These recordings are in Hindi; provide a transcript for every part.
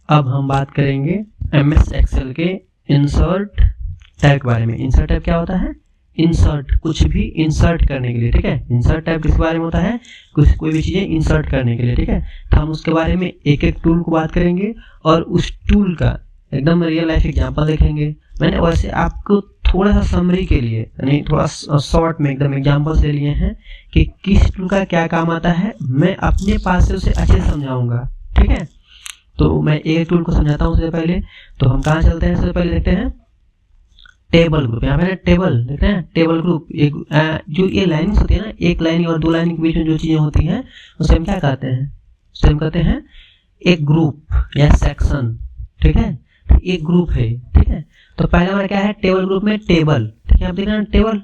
अब हम बात करेंगे MS एक्सेल के इंसर्ट टैब के बारे में। इंसर्ट टैब क्या होता है? इंसर्ट, कुछ भी इंसर्ट करने के लिए, ठीक है। इंसर्ट टैब किस बारे में होता है? कोई भी चीज़ें इंसर्ट करने के लिए, ठीक है। तो हम उसके बारे में एक एक टूल को बात करेंगे और उस टूल का एकदम रियल लाइफ एग्जांपल देखेंगे। मैंने वैसे आपको थोड़ा सा समरी के लिए, यानी थोड़ा शॉर्ट में एकदम एग्जांपल्स ले लिए हैं कि किस टूल का क्या काम आता है। मैं अपने पास से उसे अच्छे से समझाऊंगा, ठीक है। तो मैं एक टूल को समझाता हूँ सबसे पहले। तो हम कहाँ चलते हैं? सबसे पहले देखते हैं टेबल ग्रुप। यहाँ पे टेबल देखते हैं, टेबल ग्रुप। एक जो ये लाइनिंग्स होती है ना, एक लाइन और दो लाइन के बीच में जो चीज़ें होती हैं उसे हम क्या कहते हैं? उसे हम कहते हैं एक ग्रुप या सेक्शन, ठीक है। एक ग्रुप है, ठीक है। तो पहला हमारा क्या है? टेबल ग्रुप में टेबल, ठीक है। आप देख रहे हैं टेबल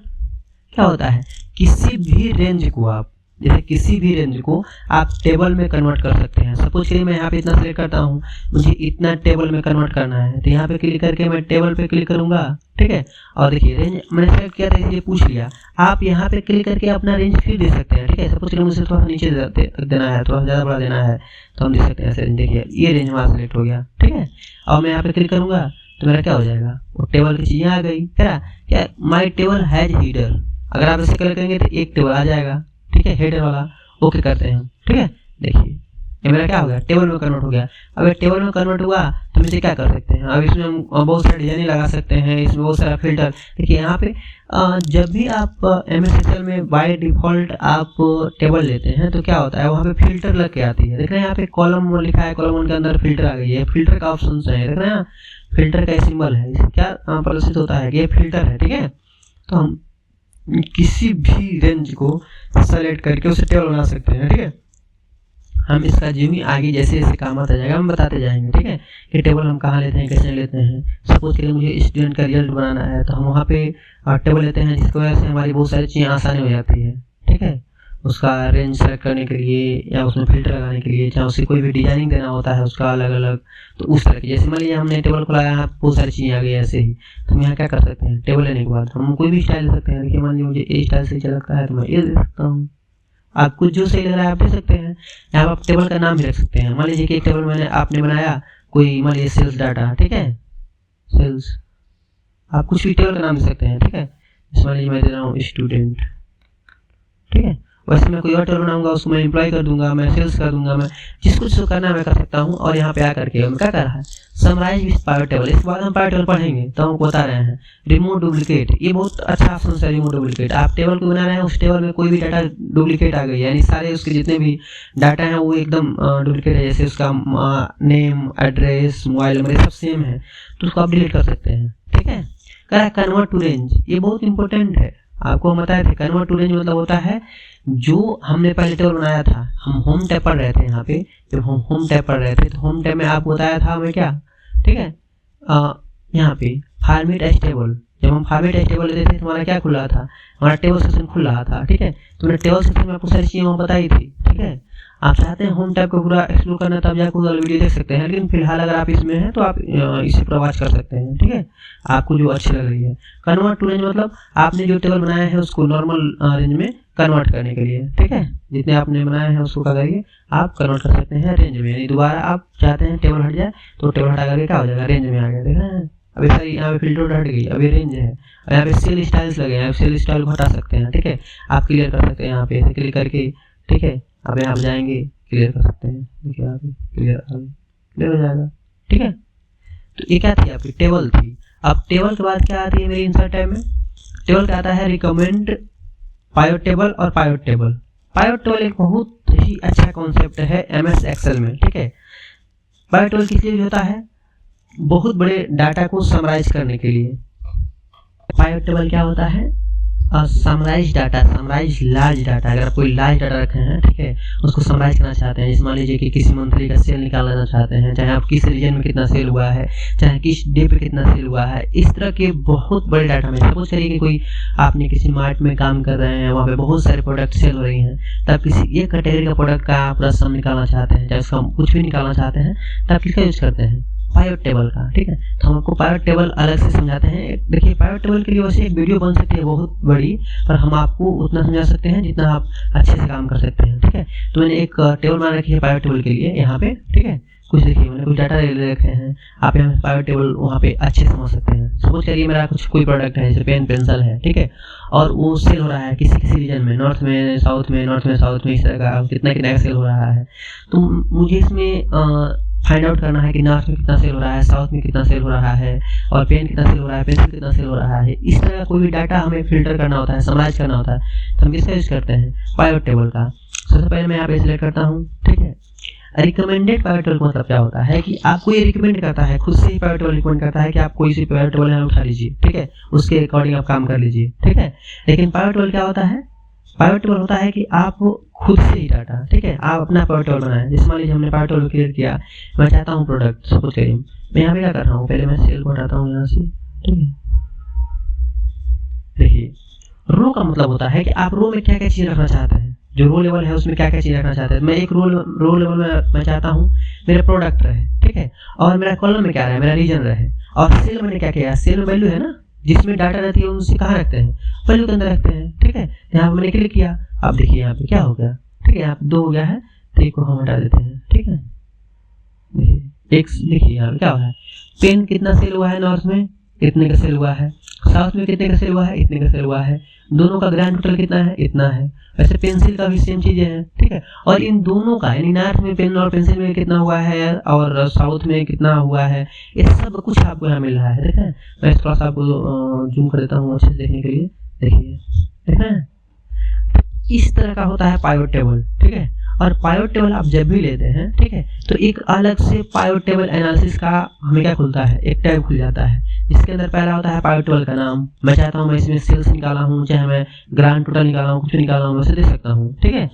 क्या होता है? किसी भी रेंज को आप, जैसे किसी भी रेंज को आप टेबल में कन्वर्ट कर सकते हैं। सपोज करिए मैं यहाँ पे इतना सेलेक्ट करता हूँ, मुझे इतना टेबल में कन्वर्ट करना है, तो यहाँ पे क्लिक करके मैं टेबल पे क्लिक करूंगा, ठीक है। और देखिए रेंज मैंने सेलेक्ट किया था इसलिए पूछ लिया। आप यहाँ पे क्लिक करके अपना रेंज फिर दे सकते हैं, ठीक है। सपोज करिए मुझे थोड़ा नीचे देना है, थोड़ा ज़्यादा बड़ा देना है, तो हम दे सकते हैं ऐसे। देखिए ये रेंज हमारा सेलेक्ट हो गया, ठीक है। और मैं यहाँ पे क्लिक करूंगा तो मेरा क्या हो जाएगा? वो टेबल की चीज़ें आ गई। क्या माई टेबल हैज हीडर, अगर आप इसे क्लिक करेंगे तो एक टेबल आ जाएगा, ठीक है, हेडर वाला। ओके करते हैं, ठीक है। देखिए ये मेरा क्या हो गया? टेबल में कन्वर्ट हो गया। अब ये टेबल में कन्वर्ट हुआ तो हम इसे क्या कर सकते हैं? अब इसमें हम बहुत सारे डिजाइन लगा सकते हैं, इसमें बहुत सारा फिल्टर। देखिए यहाँ पे जब भी आप MS एक्सेल में बाय डिफॉल्ट आप टेबल लेते हैं तो क्या होता है? वहाँ पे फिल्टर लग के आती है। देख रहे हैं यहाँ पे कॉलम लिखा है, कॉलम 1 के अंदर फिल्टर आ गई है। फिल्टर का ऑप्शन है, देख रहे हैं फिल्टर का सिंबल है। इससे क्या प्रदर्शित होता है कि ये फिल्टर है, ठीक है। तो हम किसी भी रेंज को सेलेक्ट करके उसे टेबल बना सकते हैं, ठीक है। हम इसका जो भी आगे जैसे जैसे काम आता जाएगा हम बताते जाएंगे, ठीक है, कि टेबल हम कहाँ लेते हैं, कैसे लेते हैं। सपोज करिए मुझे स्टूडेंट का रिजल्ट बनाना है, तो हम वहाँ पे टेबल लेते हैं, जिसकी वजह से हमारी बहुत सारी चीज़ें आसानी हो जाती है, ठीक है। उसका रेंज सेलेक्ट करने के लिए या उसमें फिल्टर लगाने के लिए, चाहे उसे कोई भी डिजाइनिंग देना होता है उसका अलग अलग, तो उस तरह की। जैसे मान लीजिए हमने टेबल खोलाया, बहुत सारी चीज़ें आ गई ऐसे ही, तो हम यहाँ क्या कर सकते हैं? टेबल लेने के बाद हम कोई भी स्टाइल ले सकते हैं। देखिए मान लीजिए मुझे ए स्टाइल से लगता है तो मैं ये दे सकता हूँ। आपको जो सही लग रहा है आप दे सकते हैं। यहाँ पर आप टेबल का नाम भी रख सकते हैं। मान लीजिए कि एक टेबल आपने बनाया कोई, मान लीजिए सेल्स डाटा, ठीक है, सेल्स। आप कुछ भी टेबल का नाम दे सकते हैं, ठीक है। मान लीजिए मैं दे रहा हूँ स्टूडेंट, ठीक है। वैसे मैं कोई और टेबल बनाऊंगा, उसको मैं एम्प्लॉय कर दूंगा, मैं सेल्स कर दूंगा, मैं जिस कुछ करना है मैं कर सकता हूँ। और यहाँ पे आकर के हम क्या कर रहा है? Summarize with power table. इसके बाद हम पावर टेबल पढ़ेंगे तो हमको बता रहे हैं रिमूव डुप्लीकेट। ये बहुत अच्छा ऑप्शन है, रिमूव डुप्लीकेट। आप टेबल को बना रहे हैं, उस टेबल में कोई भी डाटा डुप्लीकेट आ गई, यानी सारे उसके जितने भी डाटा हैं वो एकदम डुप्लीकेट है, जैसे उसका नेम, एड्रेस, मोबाइल नंबर, सब सेम है, तो उसको आप डिलीट कर सकते हैं, ठीक है। कह कन्वर्ट टू रेंज, ये बहुत इंपॉर्टेंट है। आपको हम बताए थे कन्वर्ट टू रेंज मतलब होता है जो हमने पहले टेबल बनाया था, हम होम टैब पढ़ रहे थे। यहाँ पे जब हम होम टैब पढ़ रहे थे तो होम टैब में आपको बताया था हमें क्या, ठीक है। यहाँ पे फॉर्मेट एज टेबल, जब हम फॉर्मेट एज टेबल लेते थे तो हमारा क्या खुल रहा था? हमारा टेबल सेक्शन खुल रहा था, ठीक है। तो मैंने टेबल सेक्शन में आपको सारी चीज़ें वहाँ बताई थी, ठीक है। आप चाहते हैं होम टैब को पूरा एक्सप्लोर करना तो आप जाकर वाला वीडियो देख सकते हैं, लेकिन फिलहाल अगर आप इसमें हैं तो आप इसे पूरा वॉच कर सकते हैं, ठीक है, आपको जो अच्छी लग रही है। कन्वर्ट टू रेंज मतलब आपने जो टेबल बनाया है उसको नॉर्मल रेंज में कन्वर्ट करने के लिए, ठीक है। जितने आपने बनाए हैं उसको क्या करिए, आप कन्वर्ट कर सकते हैं रेंज में। यानी दोबारा आप चाहते हैं टेबल हट जाए तो टेबल हटा करके क्या हो जाएगा? रेंज में आ गया, देख रहे हैं। अभी सारी यहाँ पे फिल्टर हट गई, अभी रेंज है। और यहाँ पे सेल स्टाइल्स लगे हैं, सेल स्टाइल को हटा सकते हैं, ठीक है। आप क्लियर कर सकते हैं यहाँ पे क्लिक करके, ठीक है। अब यहाँ जाएंगे क्लियर कर सकते हैं, देखिए यहाँ पे क्लियर हो जाएगा, ठीक है। तो ये क्या थी? आपकी टेबल थी। अब टेबल के बाद क्या आती है मेरी इंसर्ट टैब में? टेबल का आता है रिकमेंड पाइवट टेबल और पाइवट टेबल। पाइवट टेबल एक बहुत ही अच्छा कॉन्सेप्ट है MS एक्सेल में, ठीक है। पाइवट टेबल किस लिए होता है? बहुत बड़े डाटा को समराइज करने के लिए। पाइवट टेबल क्या होता है? Summarize data, summarize large data. अगर आप कोई लार्ज डाटा रखे हैं, ठीक है, उसको समराइज करना चाहते हैं, जैसे मान लीजिए कि किसी मंथली का सेल निकालना चाहते हैं, चाहे आप किस रीजन में कितना सेल हुआ है, चाहे किस डे पे कितना सेल हुआ है, इस तरह के बहुत बड़े डाटा में। सपोज करिए कि कोई आपने किसी मार्ट में काम कर रहे हैं, वहाँ पे बहुत सारे प्रोडक्ट सेल हो रही हैं, तब किसी एक कैटेगरी का प्रोडक्ट का पूरा सम निकालना चाहते हैं, चाहे उसका कुछ भी निकालना चाहते हैं, तब किसका यूज करते हैं? पाइवट टेबल का, ठीक है। तो हम आपको पाइवट टेबल अलग से समझाते हैं। देखिए पाइवट टेबल के लिए वैसे एक वीडियो बन सकती है बहुत बड़ी, पर हम आपको उतना समझा सकते हैं जितना आप अच्छे से काम कर सकते हैं, ठीक है। तो मैंने एक टेबल बना रखी है पाइवट टेबल के लिए यहाँ पे, ठीक है। कुछ देखिए मैंने कुछ डाटा ले रखे हैं, आप यहाँ पाइवट टेबल वहाँ पे अच्छे से समझ सकते हैं। सपोज करिए मेरा कुछ कोई प्रोडक्ट है जैसे पेन पेंसिल है, ठीक है, और वो सेल हो रहा है किसी किसी रीजन में, नॉर्थ में साउथ में, नॉर्थ में साउथ में, इस तरह का कितना कितना सेल हो रहा है। तो मुझे इसमें फाइंड आउट करना है कि नॉर्थ में कितना सेल हो रहा है, साउथ में कितना सेल हो रहा है, और पेन कितना सेल हो रहा है, पेंसिल कितना सेल हो रहा है। इस तरह का कोई भी डाटा हमें फिल्टर करना होता है, समराइज करना होता है, तो हम किसका यूज करते हैं, पाइवट टेबल का। सबसे पहले मैं यहाँ पे सिलेक्ट करता हूँ, ठीक है। रिकमेंडेड पाइवट टेबल मतलब क्या होता है कि आपको ये रिकमेंड करता है, खुद से ही पाइवट टेबल रिकमेंड करता है कि आप कोई सी पाइवट टेबल यहाँ उठा लीजिए, ठीक है, उसके अकॉर्डिंग आप काम कर लीजिए, ठीक है। लेकिन पाइवट टेबल क्या होता है, पाइवट टेबल होता है कि आप खुद से ही डाटा, ठीक है, आप अपना पाइवट टेबल बनाएं। जैसे मान लीजिए हमने पाइवट टेबल क्रिएट किया, मैं चाहता हूँ प्रोडक्ट, सपोज करिए मैं यहाँ पे क्या कर रहा हूँ, पहले मैं सेल को हटाता हूँ यहाँ से, ठीक है। देखिए रो का मतलब होता है कि आप रो में क्या क्या चीज़ रखना चाहते हैं, जो रो लेवल है उसमें क्या क्या चीज़ रखना चाहते हैं। मैं एक रो लेवल में मैं चाहता हूँ मेरा प्रोडक्ट रहे, ठीक है, और मेरा कॉलम में क्या रहे, मेरा रीजन रहे। और सेल मैंने क्या किया, सेल में वैल्यू है ना, जिसमें डाटा रहती है उनसे कहाँ रखते हैं, वैल्यू के अंदर रखते हैं, ठीक है। यहाँ पर मैंने क्लिक किया, अब देखिए यहाँ पे क्या हो गया, ठीक है, यहाँ पे 2 हो गया है, तो एक को हम हटा देते हैं, ठीक है। एक देखिए यहाँ पे क्या हुआ है, पेन कितना सेल हुआ है, नॉर्थ में इतने का सेल हुआ है, साउथ में कितने का सेल हुआ है, इतने का सेल हुआ है, दोनों का ग्रैंड टोटल कितना है, इतना है। वैसे पेंसिल का भी सेम चीजें हैं, ठीक है। और इन दोनों का यानी नॉर्थ में पेन और पेंसिल में कितना हुआ है और साउथ में कितना हुआ है, ये सब कुछ आपको यहाँ मिल रहा है, ठीक है। मैं थोड़ा सा आपको जूम कर देता हूँ अच्छे से देखने के लिए, देखिए ठीक है। इस तरह का होता है पाइवट टेबल, ठीक है। और पाइवट टेबल आप जब भी लेते हैं, ठीक है, तो एक अलग से पाइवट टेबल एनालिसिस का हमें क्या खुलता है, एक टैब खुल जाता है, जिसके अंदर पहला होता है पाइवट टेबल का नाम। मैं चाहता हूँ मैं इसमें सेल्स निकाला हूँ, चाहे मैं ग्रांड टोटल निकाला हूँ, कुछ निकाला हूँ, वैसे दे सकता हूँ, ठीक है,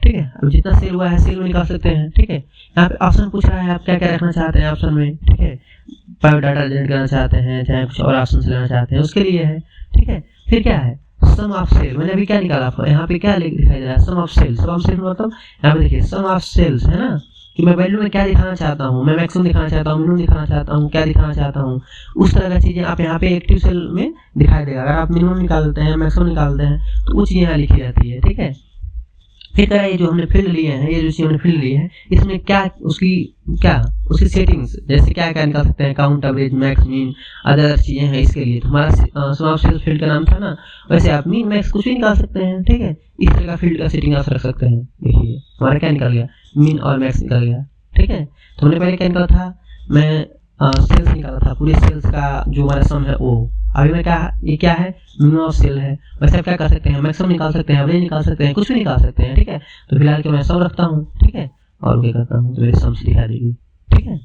ठीक है। अब जितना सेल हुआ है सेल में निकाल सकते हैं, ठीक है। यहाँ पे ऑप्शन पूछ रहा है आप क्या क्या रखना चाहते हैं ऑप्शन में, ठीक है, पाइवट डाटा जनरेट करना चाहते हैं, चाहे कुछ और ऑप्शन लेना चाहते हैं, उसके लिए है, ठीक है। फिर क्या है, सम ऑफ सेल, मैंने अभी क्या निकाला आपको यहाँ पे क्या दिखाई दे रहा है, some of cell. Some of cell मतलब यहाँ पे देखिए सम ऑफ सेल्स है ना, कि मैं वैल्यू में क्या दिखाना चाहता हूँ, मैं मैक्सिमम दिखाना चाहता हूँ, मिनिमम दिखाना चाहता हूँ, क्या दिखाना चाहता हूँ, उस तरह की चीजें आप यहाँ पे एक्टिव सेल में दिखाई देगा। अगर आप मिनिमम निकालते हैं, मैक्सिमम निकालते हैं, तो वो चीजें यहाँ लिखी जाती है, ठीक है। फिर क्या, ये जो हमने फील्ड लिए हैं, ये जो चीज हमने फील्ड लिए हैं, इसमें क्या उसकी सेटिंग्स, जैसे क्या क्या निकाल सकते हैं, count, average, max, mean, other चीजें हैं इसके लिए। तो हमारा सम ऑफ सेल्स फील्ड का नाम था ना, वैसे आप मीन मैक्स कुछ भी निकाल सकते हैं, ठीक है। इस तरह का फील्ड का सेटिंग आप रख सकते हैं। देखिए हमारा क्या निकल गया, मीन और मैक्स निकल गया, ठीक है। तो हमने पहले क्या निकाला था, मैं सेल्स निकाला था, पूरे सेल्स का जो हमारा सम है वो। अभी मैं क्या, ये क्या है, मिनिमम ऑफ सेल है। वैसे आप क्या कर सकते हैं, मैक्सिमम निकाल सकते हैं, एवरेज निकाल सकते हैं, कुछ भी निकाल सकते हैं, ठीक है। तो फिलहाल के मैं सम रखता हूँ, ठीक है, और क्या करता हूँ तो मेरे सम से दिखा देगी, ठीक है।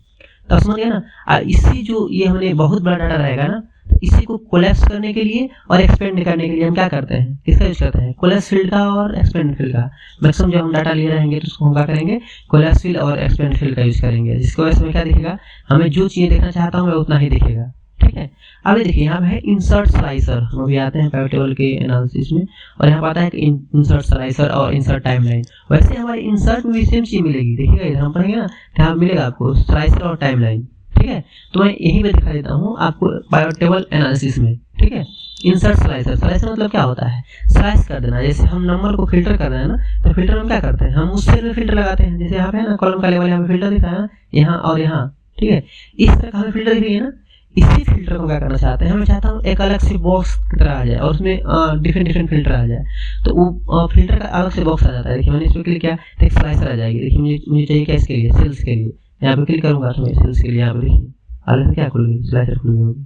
तो समझ गया ना। इससे जो ये हमने बहुत बड़ा डाटा रहेगा ना, तो इसी को कोलैप्स करने के लिए और एक्सपेंड करने के लिए हम क्या करते हैं, किसका यूज करते हैं, कोलैप्स फील्ड का और एक्सपेंड फील्ड का। मैक्सिमम जब हम डाटा लिए रहेंगे तो उसको हम क्या करेंगे, कोलैप्स फील्ड और एक्सपेंड फील्ड का यूज करेंगे, जिसकी वजह से क्या दिखेगा, हमें जो चीजें देखना चाहता हूँ मैं उतना ही दिखेगा, ठीक है। अब देखिए यहाँ पे है इंसर्ट स्लाइसर, हम अभी आते हैं पाइवट टेबल के एनालिसिस में, और यहाँ पर आता है इंसर्ट स्लाइसर और इंसर्ट टाइमलाइन। वैसे हमारे इंसर्ट में भी सेम चीज मिलेगी, देखिएगा इधर हम पढ़ेंगे ना, यहाँ मिलेगा आपको स्लाइसर और टाइमलाइन, ठीक है। तो मैं यहीं पे दिखा देता हूँ आपको पाइवट टेबल एनालिसिस में, ठीक है। इंसर्ट स्लाइसर, स्लाइसर मतलब क्या होता है, स्लाइस कर देना। जैसे हम नंबर को फिल्टर कर रहे हैं ना, तो फिल्टर हम क्या करते हैं, हम उस सेल में फिल्टर लगाते हैं। जैसे यहाँ पे है ना कॉलम का लेवल, यहाँ पे फिल्टर दिखा है ना, यहाँ और यहाँ, ठीक है। इस तरह का हमें फिल्टर दिख रही है ना, इसी फिल्टर को क्या करना चाहते हैं, मैं चाहता हूँ एक अलग से बॉक्स की तरह आ जाए और उसमें डिफरेंट फिल्टर आ जाए। तो वो फिल्टर का अलग से बॉक्स आ जाता है। देखिए मैंने इस पर क्लिक किया तो एक स्लाइसर आ जाएगी। देखिए मुझे चाहिए क्या, इसके लिए, सेल्स के लिए। यहाँ पे क्लिक करूंगा तो मैं सेल्स के लिए यहाँ पे देखिए अलग से क्या खुल गई, स्लाइसर खुल गई होगी,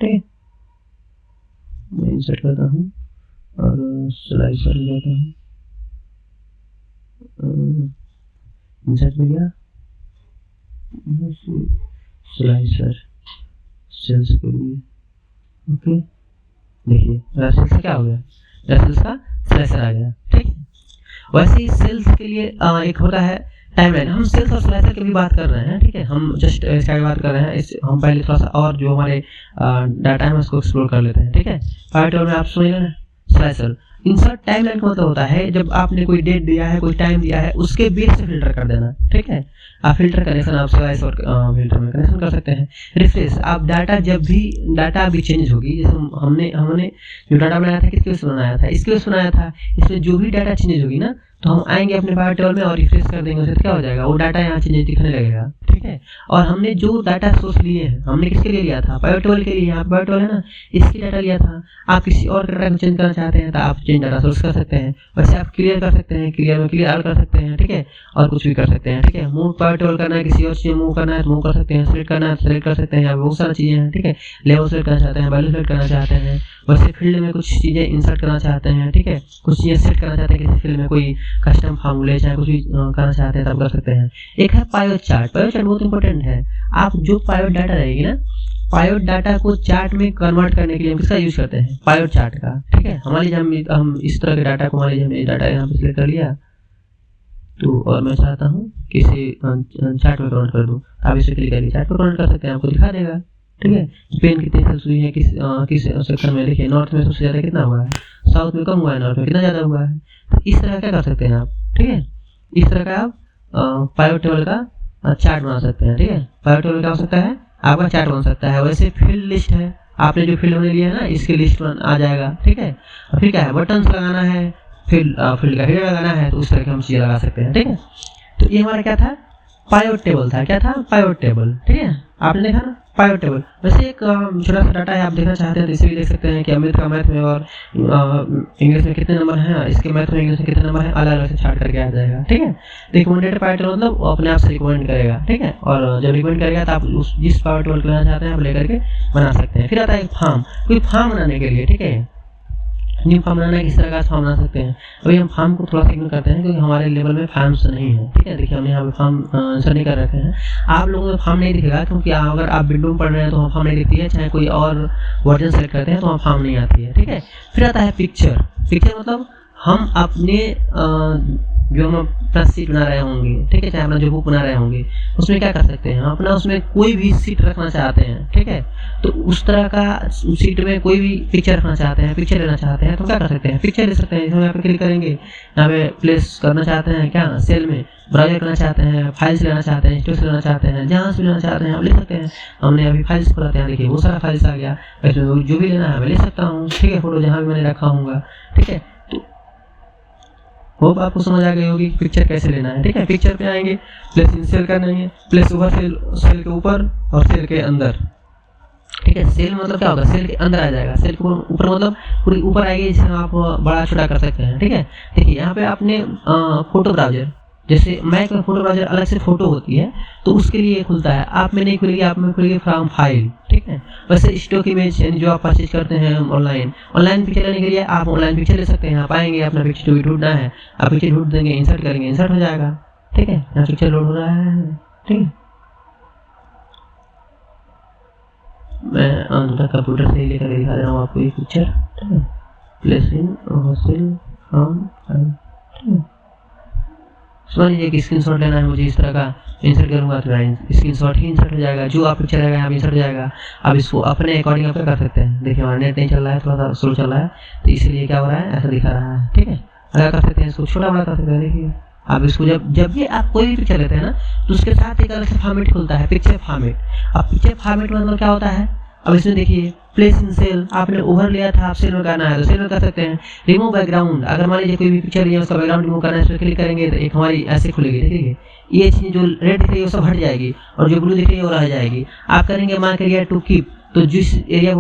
ठीक है। मैं इंसर्ट करता हूँ और स्लाइसर लेता हूँ, इंसर्ट में गया स्लाइसर सेल्स के लिए, ओके। देखिए मेरा सेल्स का क्या हो गया, मेरा सेल्स का स्लाइसर आ गया, ठीक है। वैसे ही सेल्स के लिए एक होता है टाइमलाइन। हम सेल्स और स्लाइसर की भी बात कर रहे हैं, ठीक है। हम जस्ट इसका बात कर रहे हैं, हम पहले थोड़ा सा और जो हमारे डाटा है उसको एक्सप्लोर कर लेते हैं, ठीक है। पाइवट टेबल में आप समझ लेना स्लाइसर। इंसर्ट टाइमलाइन का मतलब होता है जब आपने कोई डेट दिया है, कोई टाइम दिया है, उसके बेस से फिल्टर कर देना, ठीक है। आप फिल्टर कनेक्शन आप स्लाइस और फिल्टर में कनेक्शन कर सकते हैं। रिफ्रेश, आप डाटा जब भी डाटा भी चेंज होगी, जैसे हमने जो डाटा बनाया था किसके वजह से बनाया था, इसके वजह से बनाया था, इसमें जो भी डाटा चेंज होगी ना, तो हम आएंगे अपने पावर टेबल में और रिफ्रेश कर देंगे उसे, तो क्या हो जाएगा, वो डाटा यहाँ चेंजेस दिखने लगेगा, ठीक है। और हमने जो डाटा सोर्स लिए हैं, हमने किसके लिए लिया था, पावर टेबल के लिए, यहाँ पावर टेबल है ना, इसकी डाटा लिया था। आप किसी और डाटा को चेंज करना चाहते हैं तो आप चेंज डाटा सोर्स कर सकते हैं, वैसे आप क्लियर कर सकते हैं, क्लियर में क्लियर कर सकते हैं, ठीक है, और कुछ भी कर सकते हैं, ठीक है। मूव पावर टेबल करना है, किसी और चीज़ मूव करना है तो मूव कर सकते हैं, सेलेक्ट करना है तो सेलेक्ट कर सकते हैं, बहुत सारी चीज़ें हैं, ठीक है। लेवल सेलेक्ट करना चाहते हैं, वैल्यू सेलेक्ट करना चाहते हैं, वैसे फील्ड में कुछ चीज़ें इंसर्ट करना चाहते हैं, ठीक है, कुछ चीज़ें सेट करना चाहते हैं, किसी फील्ड में कोई कस्टम फार्मूले चाहे कुछ भी करना चाहते हैं तब कर सकते हैं। एक है पाइवट चार्ट, पाइवट चार्ट बहुत इंपॉर्टेंट है। आप जो पाइवट डाटा रहेगी ना, पाइवट डाटा को चार्ट में कन्वर्ट करने के लिए हम किसका यूज करते हैं, पाइवट चार्ट का, ठीक है। हमारे हम इस तरह के डाटा को, मान लीजिए हमने डाटा यहाँ पे सिलेक्ट कर लिया तो, और मैं चाहता हूँ कि इसे चार्ट में कन्वर्ट कर दूँ, आप इसे क्लिक करके चार्ट में कन्वर्ट कर सकते हैं, आपको दिखा देगा, ठीक है। पेन कितनी सेल्स हुई है, किस सेक्शन में, देखिए नॉर्थ में सबसे ज़्यादा कितना हुआ है, साउथ में कम हुआ है, नॉर्थ में कितना ज़्यादा हुआ है। तो इस तरह क्या कर सकते हैं आप, ठीक है, इस तरह का आप पाइवट टेबल का चार्ट बना सकते हैं, ठीक है। पाइवट टेबल क्या हो सकता है, आपका चार्ट बन सकता है। वैसे फील्ड लिस्ट है, आपने जो फील्ड हमने लिया है ना, इसकी लिस्ट आ जाएगा, ठीक है। और फिर क्या है, बटन्स लगाना है, फील्ड का हेडर लगाना है, तो उस तरह की हम चीज़ें लगा सकते हैं, ठीक है। तो ये हमारा क्या था, पाइवट टेबल था, क्या था, पाइवट टेबल, ठीक है। आपने देखा ना पाइवट टेबल। वैसे एक छोटा सा डाटा है, आप देखना चाहते हैं तो इसे भी देख सकते हैं कि अमित का मैथ में और इंग्लिश में कितने नंबर हैं, इसके मैथ में इंग्लिश में कितने नंबर हैं, अलग अलग से छाट करके आ जाएगा, ठीक है। तो रिकमेंडेड पाइवट टेबल मतलब वो अपने आप से रिकमेंड करेगा, ठीक है। और जब रिकमेंड करेगा तो आप उस जिस पाइवट टेबल लेना चाहते हैं आप लेकर के बना सकते हैं। फिर आता है फार्म, कोई फार्म बनाने के लिए, ठीक है, न्यू फार्म बनाना है, किस तरह का फार्म बना सकते हैं। अभी हम फार्म को थोड़ा सा इग्नोर करते हैं क्योंकि हमारे लेवल में फार्म्स नहीं है, ठीक है। देखिए हमने यहाँ पे फार्म आंसर नहीं कर रखे हैं, आप लोगों को फार्म नहीं दिखेगा क्योंकि अगर आप विंडो में पढ़ रहे हैं तो फार्म नहीं दिखती है, चाहे कोई और वर्जन सेलेक्ट करते हैं तो फार्म नहीं आती है, ठीक है। फिर आता है पिक्चर, पिक्चर मतलब हम अपने जो हम अपना सीट बना रहे होंगे, ठीक है, चाहे अपना जो बुक बना रहे होंगे उसमें क्या कर सकते हैं, अपना उसमें कोई भी सीट रखना चाहते हैं, ठीक है। तो उस तरह का सीट में कोई भी पिक्चर रखना चाहते हैं, पिक्चर लेना चाहते हैं तो क्या कर सकते हैं, पिक्चर ले सकते हैं। हम यहाँ पे क्लिक करेंगे, यहाँ पे प्लेस करना चाहते हैं क्या, सेल में ब्राउजर करना चाहते हैं, फाइल्स लेना चाहते हैं, स्टोरेज लेना चाहते हैं, जहाँ से लेना चाहते हैं आप ले सकते हैं। हमने अभी फाइल्स खोलाते हैं, देखिए वो सारा फाइल्स आ गया, इसमें जो भी लेना है मैं ले सकता हूँ, ठीक है। फोटो जहाँ भी मैंने रखा हूँगा, ठीक है। होप आपको समझ आ गई होगी पिक्चर कैसे लेना है, ठीक है। पिक्चर पे आएंगे, प्लेस इन सेल करना है, प्लेस ओवर सेल, सेल के ऊपर और सेल के अंदर, ठीक है। सेल मतलब क्या होगा, सेल के अंदर आ जाएगा, सेल के ऊपर मतलब पूरी ऊपर आएगी, जिसे आप बड़ा छोटा कर सकते हैं, ठीक है। देखिए यहाँ पे आपने फोटो ब्राउजर, जैसे मैक में फोटो ब्राउजर अलग से फोटो होती है तो उसके लिए खुलता है, आप में नहीं खुलेगी, आप में खुलेगी फ्रॉम फाइल, ठीक है। वैसे स्टॉक इमेज यानी जो आप परचेज करते हैं ऑनलाइन पिक्चर लेने के लिए आप ऑनलाइन पिक्चर ले सकते हैं। आप आएंगे, अपना पिक्चर जो भी ढूंढना है आप पिक्चर ढूंढ देंगे, इंसर्ट करेंगे, इंसर्ट हो जाएगा, ठीक है। यहाँ पिक्चर लोड हो रहा है, ठीक है। मैं अंदर कंप्यूटर से ही लेकर दिखा रहा हूँ आपको ये पिक्चर, ठीक है। Place in cell from file, ठीक है। समझ लीजिए कि स्क्रीनशॉट लेना है मुझे, इस तरह का इंसर्ट करूंगा तो स्क्रीनशॉट ही इंसर्ट हो जाएगा, जो आप पिक्चर रहेगा यहाँ इंसर्ट हो जाएगा। अब इसको अपने अकॉर्डिंग आप कर सकते हैं। देखिए हमारा नेट नहीं चल रहा है, थोड़ा सा स्लो चल रहा है तो इसलिए क्या हो रहा है, ऐसा दिखा रहा है, ठीक है। अगर कर सकते हैं इसको छोटा बड़ा कर सकते हैं। देखिए आप इसको जब भी आप कोई भी पिक्चर लेते हैं ना तो उसके साथ एक अलग से फॉर्मेट खुलता है, पिक्चर फॉर्मेट। अब पिक्चर फॉर्मेट मतलब क्या होता है, अब इसमें देखिए प्लेस इन सेल, आपने ओवर लिया था, आप सेल में करना है तो सेल में कर सकते हैं। रिमूव बैकग्राउंड, अगर मान लीजिए कोई भी पिक्चर लिया उसका बैकग्राउंड रिमूव करना है, इस पर क्लिक करेंगे तो एक हमारी ऐसे खुलेगी, देखिए ये चीज़ जो रेड दिख रही है वो सब हट जाएगी और जो ब्लू दिख रही है वो रह जाएगी। आप करेंगे मार्क एरिया टू कीप, तो जिस एरिया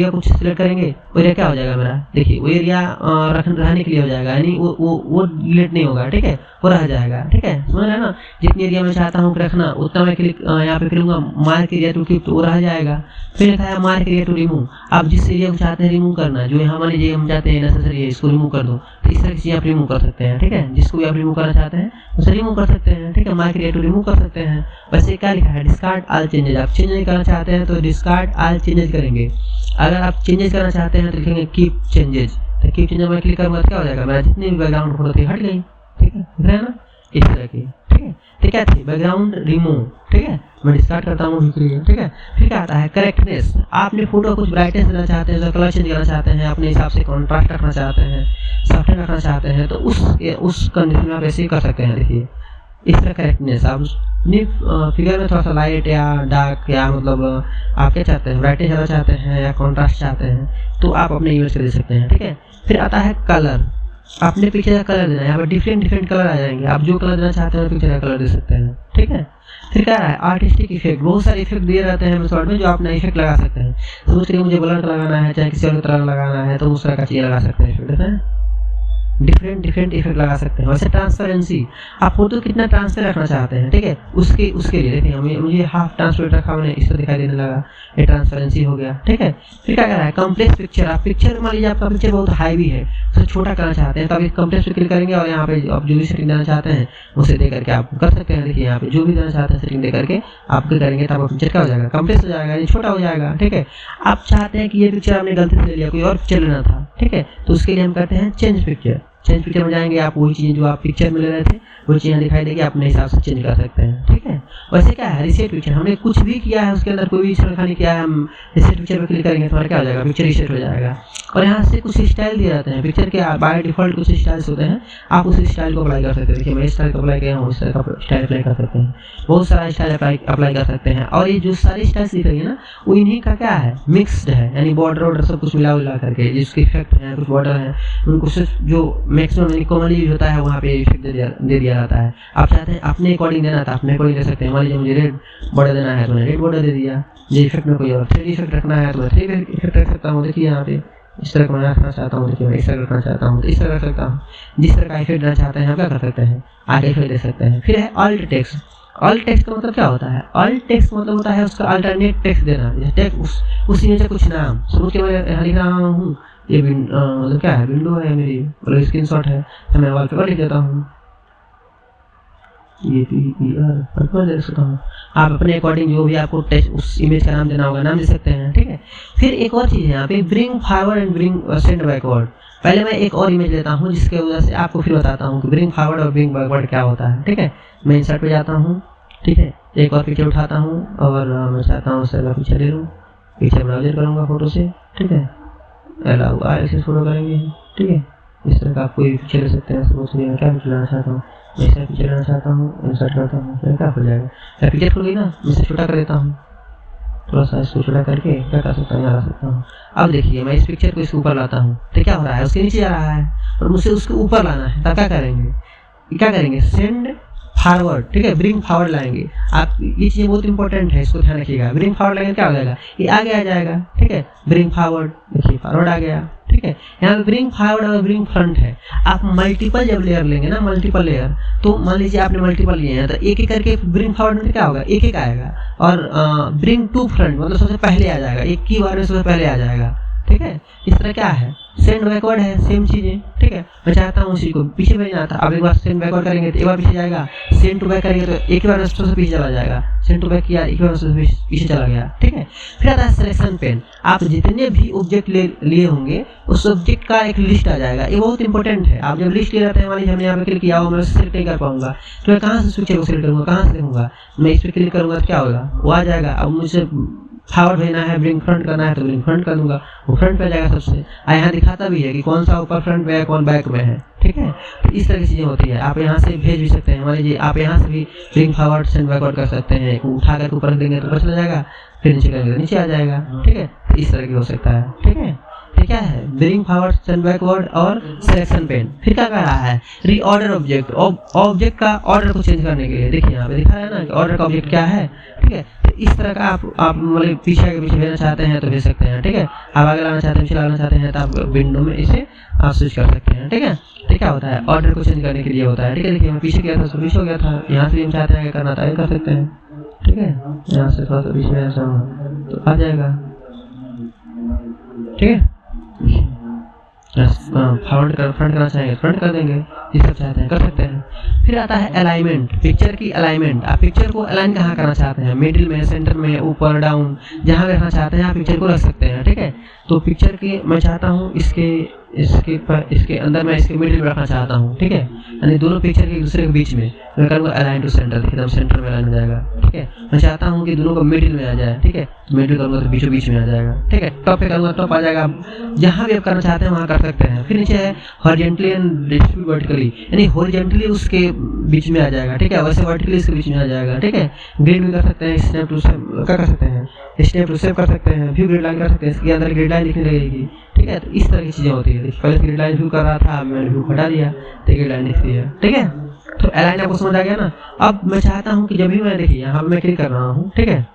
को सिलेक्ट करेंगे वो एरिया क्या हो जाएगा मेरा, देखिए वो एरिया रहने के लिए हो जाएगा, यानी वो डिलीट नहीं होगा, ठीक है, वो रह जाएगा, ठीक है। समझ रहे हैं ना, जितनी एरिया मैं चाहता हूँ रखना उतना मैं क्लिक यहाँ पे करूँगा, मार्क एरिया टू कीप, तो वो रह जाएगा। फिर लिखा है मार्क एरिया टू रिमूव, आप जिस एरिया को चाहते हैं रिमूव करना, जो यहाँ मान लीजिए हम चाहते हैं नेसेसरी है इसको रिमूव कर दो, तो इस तरह की चीज़ आप रिमूव कर सकते हैं, ठीक है। जिसको भी आप रिमूव करना चाहते हैं उसे रिमूव कर सकते हैं, ठीक है। मार्क एरिया टू रिमूव कर सकते हैं। वैसे क्या लिखा है, डिस्कार्ड ऑल चेंजेज, आप चेंज नहीं करना चाहते हैं तो डिस्कार्ड ऑल चेंजेज करेंगे। अगर आप चेंजेस करना चाहते हैं तो लिखेंगे कीप चेंजेज, तो कीप चेंजेज में क्लिक करूँगा तो क्या हो जाएगा, मेरा जितनी भी बैकग्राउंड फोटो थी हट गई, ठीक है, दिख रहा है ना, इस तरह की, ठीक है। तो क्या थी बैकग्राउंड रिमूव, ठीक है, मैं डिस्कार्ड करता हूँ, ठीक है। फिर क्या आता है करेक्टनेस, आपने फोटो कुछ ब्राइटनेस देना चाहते हैं, कलर चेंज करना चाहते हैं, अपने हिसाब से कॉन्ट्रास्ट रखना चाहते हैं, सॉफ्टनेस रखना चाहते हैं, तो उस कंडीशन में आप ऐसे ही कर सकते हैं। देखिए इस तरह करेक्टनेस, आप अपनी फिगर में थोड़ा सा लाइट या डार्क या मतलब आप क्या चाहते हैं, ब्राइटनेस ज़्यादा चाहते हैं या कॉन्ट्रास्ट चाहते हैं तो आप अपने यूज कर दे सकते हैं, ठीक है। फिर आता है कलर, अपने पिक्चर का कलर देना है। यहाँ पर डिफरेंट कलर आ जाएंगे, आप जो कलर देना चाहते हैं पिक्चर का कलर दे सकते हैं, ठीक है। फिर क्या है आर्टिस्टिक इफेक्ट, बहुत सारे इफेक्ट दिए रहते हैं शॉर्ट में जो आप नए इफेक्ट लगा सकते हैं। सोच रहे मुझे ब्लर लगाना है, चाहे किसी और तरह लगाना है, तो उस तरह का चीज़ लगा सकते हैं इफेक्ट है, डिफरेंट इफेक्ट लगा सकते हैं। वैसे ट्रांसपेरेंसी, आप फोटो कितना ट्रांसपेरेंट रखना चाहते हैं, ठीक है, उसके लिए देखिए मुझे हाफ ट्रांसपेरेंट रखा, मैंने इससे दिखाई देने लगा, ये ट्रांसपेरेंसी हो गया, ठीक है। फिर क्या कर रहा है कम्प्लेक्स पिक्चर, आप पिक्चर मान लीजिए आपका पिक्चर बहुत हाई भी है, उसे छोटा करना चाहते हैं तो आप इस कम्प्लेक्स पे क्लिक करेंगे और यहाँ पे आप जो भी सेटिंग देना चाहते हैं उसे दे करके आप कर सकते हैं। देखिए यहाँ पे जो भी देना चाहते हैं सेटिंग दे करके आप क्या करेंगे तो आपका पिक्चर क्या हो जाएगा, कम्प्लेक्स हो जाएगा, ये छोटा हो जाएगा, ठीक है। आप चाहते हैं कि ये पिक्चर आपने गलती से ले लिया, कोई और पिक्चर लेना था, ठीक है, तो उसके लिए हम करते हैं चेंज पिक्चर। चेंज पिक्चर में जाएंगे, आप वही चीज़ें जो आप पिक्चर में ले रहे थे वही चीज़ें दिखाई देगी, अपने हिसाब से चेंज कर सकते हैं, ठीक है। वैसे क्या है रीसेट पिक्चर, हमने कुछ भी किया है उसके अंदर कोई भी छेड़खानी नहीं किया है, हम रीसेट पिक्चर पर क्लिक करेंगे तो हमारा क्या हो जाएगा, पिक्चर रीसेट हो जाएगा। और यहाँ से कुछ स्टाइल दिए जाते हैं पिक्चर के, बाय डिफॉल्ट कुछ स्टाइल्स होते हैं, आप उस स्टाइल को अप्लाई कर सकते हैं। देखिए मैं स्टाइल को अप्लाई किया हूँ, उस तरह का स्टाइल अप्लाई कर सकते हैं, बहुत सारा स्टाइल अप्लाई कर सकते हैं। और ये जो सारी स्टाइल्स दिख रही है ना वो इन्हीं का क्या है, मिक्सड है, यानी बॉर्डर वॉर्डर सब कुछ मिला करके जिसके इफेक्ट हैं, कुछ बॉर्डर हैं, उनको सिर्फ जो मैक्सिमम कॉमनली यूज होता है वहाँ पे इफेक्ट दे दिया जाता है। आप चाहते हैं अपने अकॉर्डिंग देना था अपने अकॉर्डिंग दे सकते हैं। मान लीजिए मुझे रेड बॉर्डर देना है तो मैंने रेड बॉर्डर दे दिया, ये इफेक्ट में कोई और 3D इफेक्ट रखना है तो मैं 3D इफेक्ट रख सकता हूँ। देखिए यहाँ पे इस तरह का मैं रखना चाहता हूँ, देखिए मैं इस तरह रखना चाहता हूँ तो इस तरह रख सकता हूँ। जिस तरह का इफेक्ट देना चाहते हैं आप क्या कर सकते हैं, आगे इफेक्ट दे सकते हैं। फिर है ऑल्ट टेक्स्ट। ऑल्ट टेक्स्ट का मतलब क्या होता है, ऑल्ट टेक्स्ट मतलब होता है उसका अल्टरनेट टेक्स्ट देना, टेक्स्ट उसी में से कुछ नाम समझ के मैं लिख रहा हूँ, ये मतलब क्या है, विंडो है मेरी, मतलब स्क्रीनशॉट है तो मैं वॉलपेपर लिख देता हूँ, ये पर दे सकता हूँ। आप अपने अकॉर्डिंग जो भी आपको टेक्स्ट उस इमेज का नाम देना होगा नाम दे सकते हैं, ठीक है। फिर एक और चीज़ है यहाँ पे bring forward and bring send backward. पहले मैं एक और इमेज लेता हूँ जिसके वजह से आपको फिर बताता हूँ कि ब्रिंग फॉरवर्ड और ब्रिंग बैकवर्ड क्या होता है, ठीक है। मैं इंसर्ट पे जाता हूँ, ठीक है, एक और पिक्चर उठाता हूँ और मैं चाहता हूँ उससे पिक्चर ले लूँ, पिक्चर ब्राउजर करूँगा फोटो से, ठीक है, अलाउ ऐसे फोटो करेंगे, ठीक है। इस तरह का आप कोई पिक्चर ले सकते हैं। सपोज मैं क्या पिक्चर लेना चाहता हूँ, मैं ऐसा पिक्चर लेना चाहता हूँ, इंसर्ट करता हूँ, फिर क्या खुल जाएगा, मैं पिक्चर खुल गई ना, मैं इसे छोटा कर देता हूँ, थोड़ा सा इसको छोटा करके क्या कर सकता हूँ, यहाँ ला सकता हूँ। अब देखिए मैं इस पिक्चर को इसके ऊपर लाता हूँ तो क्या हो रहा है, उसके नीचे जा रहा है और मुझे उसके ऊपर लाना है, तब क्या करेंगे सेंड फॉरवर्ड, ठीक है, ब्रिंग फॉरवर्ड लाएंगे। आप ये चीज़ें बहुत इंपॉर्टेंट है, इसको ध्यान रखिएगा। ब्रिंग फॉरवर्ड लाएंगे क्या हो जाएगा, ये आगे आ जाएगा, ठीक है, ब्रिंग फॉरवर्ड, देखिए फॉरवर्ड आ गया, ठीक है। यहाँ पे ब्रिंग फॉरवर्ड और ब्रिंग फ्रंट है। आप मल्टीपल जब लेयर लेंगे ना, मल्टीपल लेयर, तो मान लीजिए आपने मल्टीपल लिए हैं तो एक एक करके ब्रिंग फॉरवर्ड में क्या होगा, एक एक आएगा, और ब्रिंग टू फ्रंट मतलब सबसे पहले आ जाएगा, एक की बार में सबसे पहले आ जाएगा, ठीक है। इस तरह क्या है सेंड बैकवर्ड है, सेम चीज़ें, ठीक है। मैं चाहता हूँ उसी को पीछे भेजना था, अब एक बार सेंड बैकवर्ड करेंगे तो एक बार पीछे जाएगा, सेंड टू बैक करेंगे तो एक बार सबसे पीछे चला जाएगा, सेंड टू बैक किया एक बार सबसे पीछे चला गया, ठीक है। फिर आता है सिलेक्शन पेन। आप जितने भी ऑब्जेक्ट लिए होंगे उस ऑब्जेक्ट का एक लिस्ट आ जाएगा, ये बहुत इंपॉर्टेंट है। आप जब लिस्ट ले जाते हैं, मान लीजिए हमने यहाँ पे क्लिक किया हो, मैं सिलेक्ट नहीं कर पाऊंगा तो मैं कहाँ से पिक्चर को सिलेक्ट करूँगा, कहाँ से देखूँगा, मैं इस पर क्लिक करूँगा तो क्या होगा, वो आ जाएगा। अब मुझे फॉरवर्ड भेजना है, ब्रिंग फ्रंट करना है तो ब्रिंग फ्रंट कर दूंगा, वो फ्रंट पे जाएगा सबसे। यहाँ दिखाता भी है कि कौन सा ऊपर फ्रंट पे है कौन बैक में है, ठीक है। तो इस तरह की चीज़ें होती है। आप यहाँ से भेज भी सकते हैं, मान लीजिए आप यहाँ से भी ब्रिंग फॉरवर्ड सेंड बैकवर्ड कर सकते हैं, उठा कर ऊपर देंगे तो ऊपर चला जाएगा, फिर नीचे करेंगे तो नीचे आ जाएगा, ठीक है। तो इस तरह की हो सकता है, ठीक है। फिर क्या है ब्रिंग फॉरवर्ड सेंड बैकवर्ड और सिलेक्शन पेन। फिर क्या कर रहा है रीऑर्डर ऑब्जेक्ट, ऑब्जेक्ट का ऑर्डर को चेंज करने के लिए। देखिए यहाँ पे दिखा है ना कि ऑर्डर का ऑब्जेक्ट क्या है, ठीक है। तो इस तरह का आप मतलब पीछे के पीछे भेजना चाहते हैं तो भेज सकते हैं, ठीक है। आप आगे लाना चाहते हैं पीछे लाना चाहते हैं तो आप विंडो में इसे आप स्विच कर सकते हैं, ठीक है। तो क्या होता है ऑर्डर को चेंज करने के लिए होता है, ठीक है। देखिए मैं पीछे गया था तो पीछे हो गया था, यहाँ से हम चाहते हैं करना था कर सकते हैं, ठीक है। यहाँ से थोड़ा सा पीछे ऐसा तो आ जाएगा, ठीक है। फॉरवर्ड कर फ्रंट करना चाहेंगे फ्रंट कर देंगे, ये सब चाहते हैं कर सकते हैं। फिर आता है अलाइनमेंट, पिक्चर की अलाइनमेंट। आप पिक्चर को अलाइन कहाँ करना चाहते हैं, मिडिल में, सेंटर में, ऊपर, डाउन, जहाँ भी रखना चाहते हैं आप पिक्चर को रख सकते हैं, ठीक है। तो पिक्चर की मैं चाहता हूँ इसके अंदर मैं इसके मिडिल में रखना चाहता हूँ, ठीक है, यानी दोनों पिक्चर के एक दूसरे के बीच में मैं करूँगा अलाइन टू सेंटर, एकदम सेंटर में अलाइन हो जाएगा, ठीक है। मैं चाहता हूँ कि दोनों को मिडिल में आ जाए, ठीक है, तो मिडिल करूँगा तो बीचों बीच में आ जाएगा, ठीक है। टॉप पे करूँगा टॉप आ जाएगा, जहाँ भी आप करना चाहते हैं वहाँ कर सकते हैं। फिर नीचे है हॉरिजॉन्टली एंड डिस्ट्रीब्यूट वर्टिकली, यानी हॉरिजॉन्टली उस इसके बीच में आ जाएगा, ठीक है, वैसे वर्टिकली इसके बीच में आ जाएगा, ठीक है। ग्रिड भी कर सकते हैं, स्नैप टू सेव क्या कर सकते हैं, स्नैप टू सेव कर सकते हैं, व्यू ग्रिड लाइन कर सकते हैं, इसके अंदर ग्रिड लाइन दिखने लगेगी, ठीक है। तो इस तरह की चीज़ें होती है। देखिए पहले ग्रिड लाइन व्यू कर रहा था, अब मैंने व्यू हटा दिया तो ग्रिड लाइन दिखती है, ठीक है। तो अलाइन आपको समझ आ गया ना। अब मैं चाहता हूँ कि जब भी मैं देखिए यहाँ पे मैं क्लिक कर रहा हूँ, ठीक है,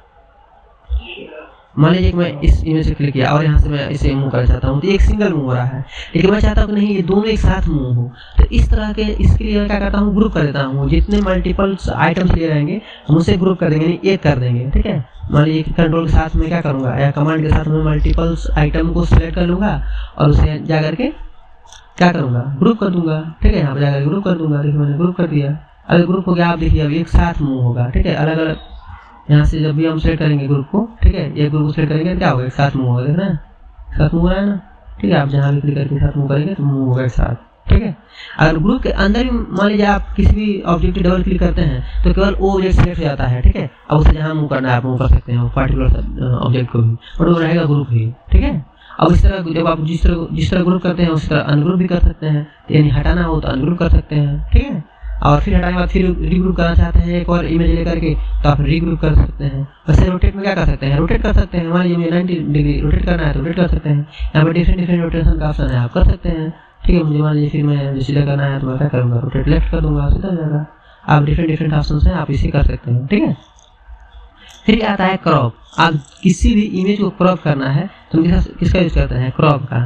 मान लीजिए कि मैं इस इमेज से क्लिक किया और यहाँ से मैं इसे मूव करना चाहता हूँ, तो एक सिंगल मूव हो रहा है, लेकिन मैं चाहता हूँ कि नहीं ये दोनों एक साथ मूव हो। तो इस तरह के इसके लिए मैं क्या करता हूँ, ग्रुप कर देता हूँ। जितने मल्टीपल्स आइटम्स लिए रहेंगे हम उसे ग्रुप कर देंगे, यानी एक कर देंगे, ठीक है। मान लीजिए कंट्रोल के साथ में क्या करूँगा, या कमांड के साथ में मल्टीपल्स आइटम को सिलेक्ट कर लूँगा और उसे जा करके क्या करूँगा, ग्रुप कर दूंगा, ठीक है। यहाँ पर जाकर ग्रुप कर दूंगा, देखिए मैंने ग्रुप कर दिया। अगर ग्रुप हो गया, आप देखिए अब एक साथ मूव होगा, ठीक है। अलग अलग यहाँ से जब भी हम सेलेक्ट करेंगे ग्रुप को, ठीक है, एक ग्रुप को सेलेक्ट करेंगे क्या होगा, एक साथ मूव होगा, देख रहे हैं साथ मूव हो रहा है ना, ठीक है। आप जहाँ भी क्लिक करके साथ मूव करेंगे तो मूव होगा एक साथ, ठीक है। अगर ग्रुप के अंदर भी मान लीजिए आप किसी भी ऑब्जेक्ट डबल क्लिक करते हैं तो केवल वो ऑब्जेक्ट सेलेक्ट हो जाता है, ठीक है। अब उसे जहाँ मूव करना है आप मूव कर सकते हैं पर्टिकुलर ऑब्जेक्ट को भी, और वो रहेगा ग्रुप ही, ठीक है। अब इस तरह जब आप जिस तरह ग्रुप करते हैं उस तरह अनग्रुप भी कर सकते हैं, यानी हटाना हो तो अनग्रुप कर सकते हैं, ठीक है। और फिर हटाने के बाद फिर रीग्रुप करना चाहते हैं एक और इमेज लेकर के, तो आप रीग्रुप कर सकते हैं। वैसे रोटेट में क्या कर सकते हैं, रोटेट कर सकते हैं। मान लीजिए मुझे 90 डिग्री रोटेट करना है तो रोटेट कर सकते हैं। यहाँ पर डिफरेंट रोटेशन का ऑप्शन है, आप कर सकते हैं, ठीक है। मुझे मान लीजिए फिर मैं सीधा करना है तो मैं क्या करूँगा, रोटेट लेफ्ट कर दूँगा, सीधा हो जाएगा। आप डिफरेंट ऑप्शन हैं, आप इसे कर सकते हैं, ठीक है। फिर क्या आता है क्रॉप। आप किसी भी इमेज को क्रॉप करना है तो हम किसका यूज़ करते हैं, क्रॉप का,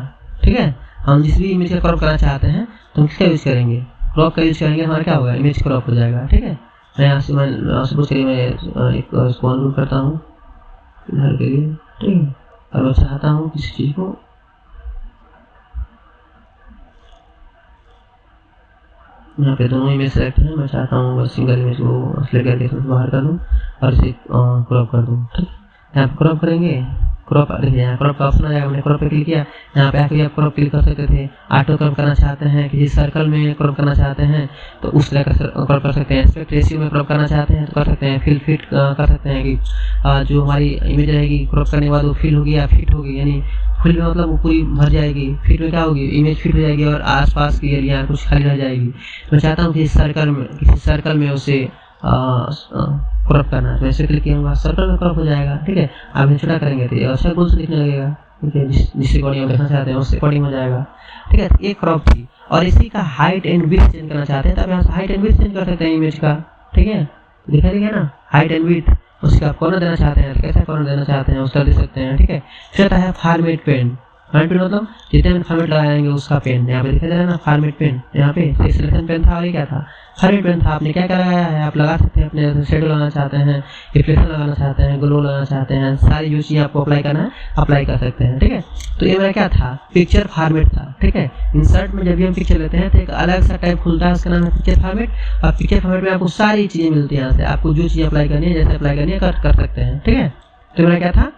ठीक है। हम जिस भी इमेज का क्रॉप करना चाहते हैं तो हम किसका यूज़ करेंगे, क्रॉप का यूज़ करेंगे। हमारा क्या होगा, इमेज क्रॉप हो जाएगा, ठीक है। मैं यहाँ से मैं सपोज करिए मैं एक इसको अनग्रुप करता हूँ इधर के लिए, ठीक है। और मैं चाहता हूँ किसी चीज़ को यहाँ पे दोनों इमेज सेलेक्ट है, मैं चाहता हूँ बस सिंगल इमेज को सेलेक्ट करके इसमें बाहर कर दूँ और इसे क्रॉप कर दूँ, ठीक है। यहाँ पर क्रॉप करेंगे, क्रॉप देखिए यहाँ क्रॉप का ऑप्शन आ जाएगा। मैंने क्रॉप पे क्लिक किया, यहाँ पे आके आप क्रॉप क्लिक कर सकते थे। ऑटो क्रॉप करना चाहते हैं, किसी सर्कल में क्रॉप करना चाहते हैं तो उस तरह का क्रॉप कर सकते हैं। एस्पेक्ट रेशियो में क्रॉप करना चाहते हैं तो कर सकते हैं। फिल फिट कर सकते हैं कि जो हमारी इमेज रहेगी क्रॉप करने के बाद वो फिल होगी या फिट होगी, यानी फिल में मतलब वो पूरी भर जाएगी, फिट में क्या होगी, इमेज फिट हो जाएगी और आसपास की एरिया कुछ खाली रह जाएगी। मैं चाहता हूँ कि किसी सर्कल में उसे क्रॉप करना है, वैसे क्लिक किया सर्कल में क्रॉप हो जाएगा, ठीक है। आप छोटा करेंगे तो ये सर्कल से दिखने लगेगा, ठीक है। जिस अकॉर्डिंग आप देखना चाहते हैं उससे अकॉर्डिंग हो जाएगा, ठीक है। एक क्रॉप थी। और इसी का हाइट एंड विड्थ चेंज करना चाहते हैं तो आप यहाँ से हाइट एंड विड्थ चेंज कर सकते हैं इमेज का, ठीक है। दिखाई देगा ना हाइट एंड विड्थ। उसका आप कॉर्नर देना चाहते हैं तो कैसा कॉर्नर देना चाहते हैं उस तरह दे सकते हैं, ठीक है। फिर आता है फॉर्मेट पेन। फॉर्मेट पेन मतलब जितने फॉर्मेट लगाएंगे उसका पेन, यहाँ पे दिखाई दे रहा है ना फॉर्मेट पेन। यहाँ पे सिलेक्शन पेन था और ये क्या था, फॉर्मेट पेन था। आपने क्या क्या लगाया है, आप लगा सकते हैं अपने शेडो लगाना चाहते हैं, रिफ्लेक्शन लगाना चाहते हैं, ग्लो लगाना चाहते हैं, सारी जो चीज़ें आपको अप्लाई करना है अप्लाई कर सकते हैं, ठीक है। तो ये मेरा क्या था, पिक्चर फॉर्मेट था, ठीक है। इंसर्ट में जब भी हम पिक्चर लेते हैं तो एक अलग सा टाइप खुलता है, उसका नाम है पिक्चर फॉर्मेट। और पिक्चर फॉर्मेट में आपको सारी चीज़ें मिलती हैं। यहाँ से आपको जो चीज़ अप्लाई करनी है, जैसे अप्लाई करनी है कर सकते हैं, ठीक है। तो मेरा क्या था,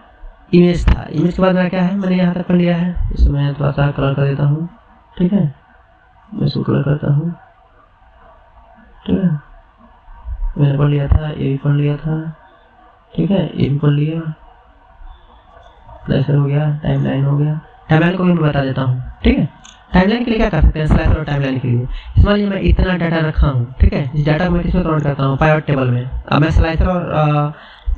इमेज था। इमेज के बाद मेरा क्या है, मैंने यहाँ तक कर लिया है, इसमें मैं थोड़ा सा कलर कर देता हूँ, ठीक है। मैं इसको कलर करता हूँ, ठीक है। मैंने पढ़ लिया था, ये भी पढ़ लिया था, ठीक है, ये भी पढ़ लिया। स्लाइसर हो गया, टाइमलाइन हो गया। टाइमलाइन को भी मैं बता देता हूँ, ठीक है। टाइमलाइन के लिए क्या कर सकते हैं, स्लाइसर और टाइमलाइन के लिए। मान लीजिए मैं इतना डाटा रखा हूँ, ठीक है। इस डाटा को मैं किसमें काउंट करता हूँ, पाइवट टेबल में। अब मैं स्लाइसर और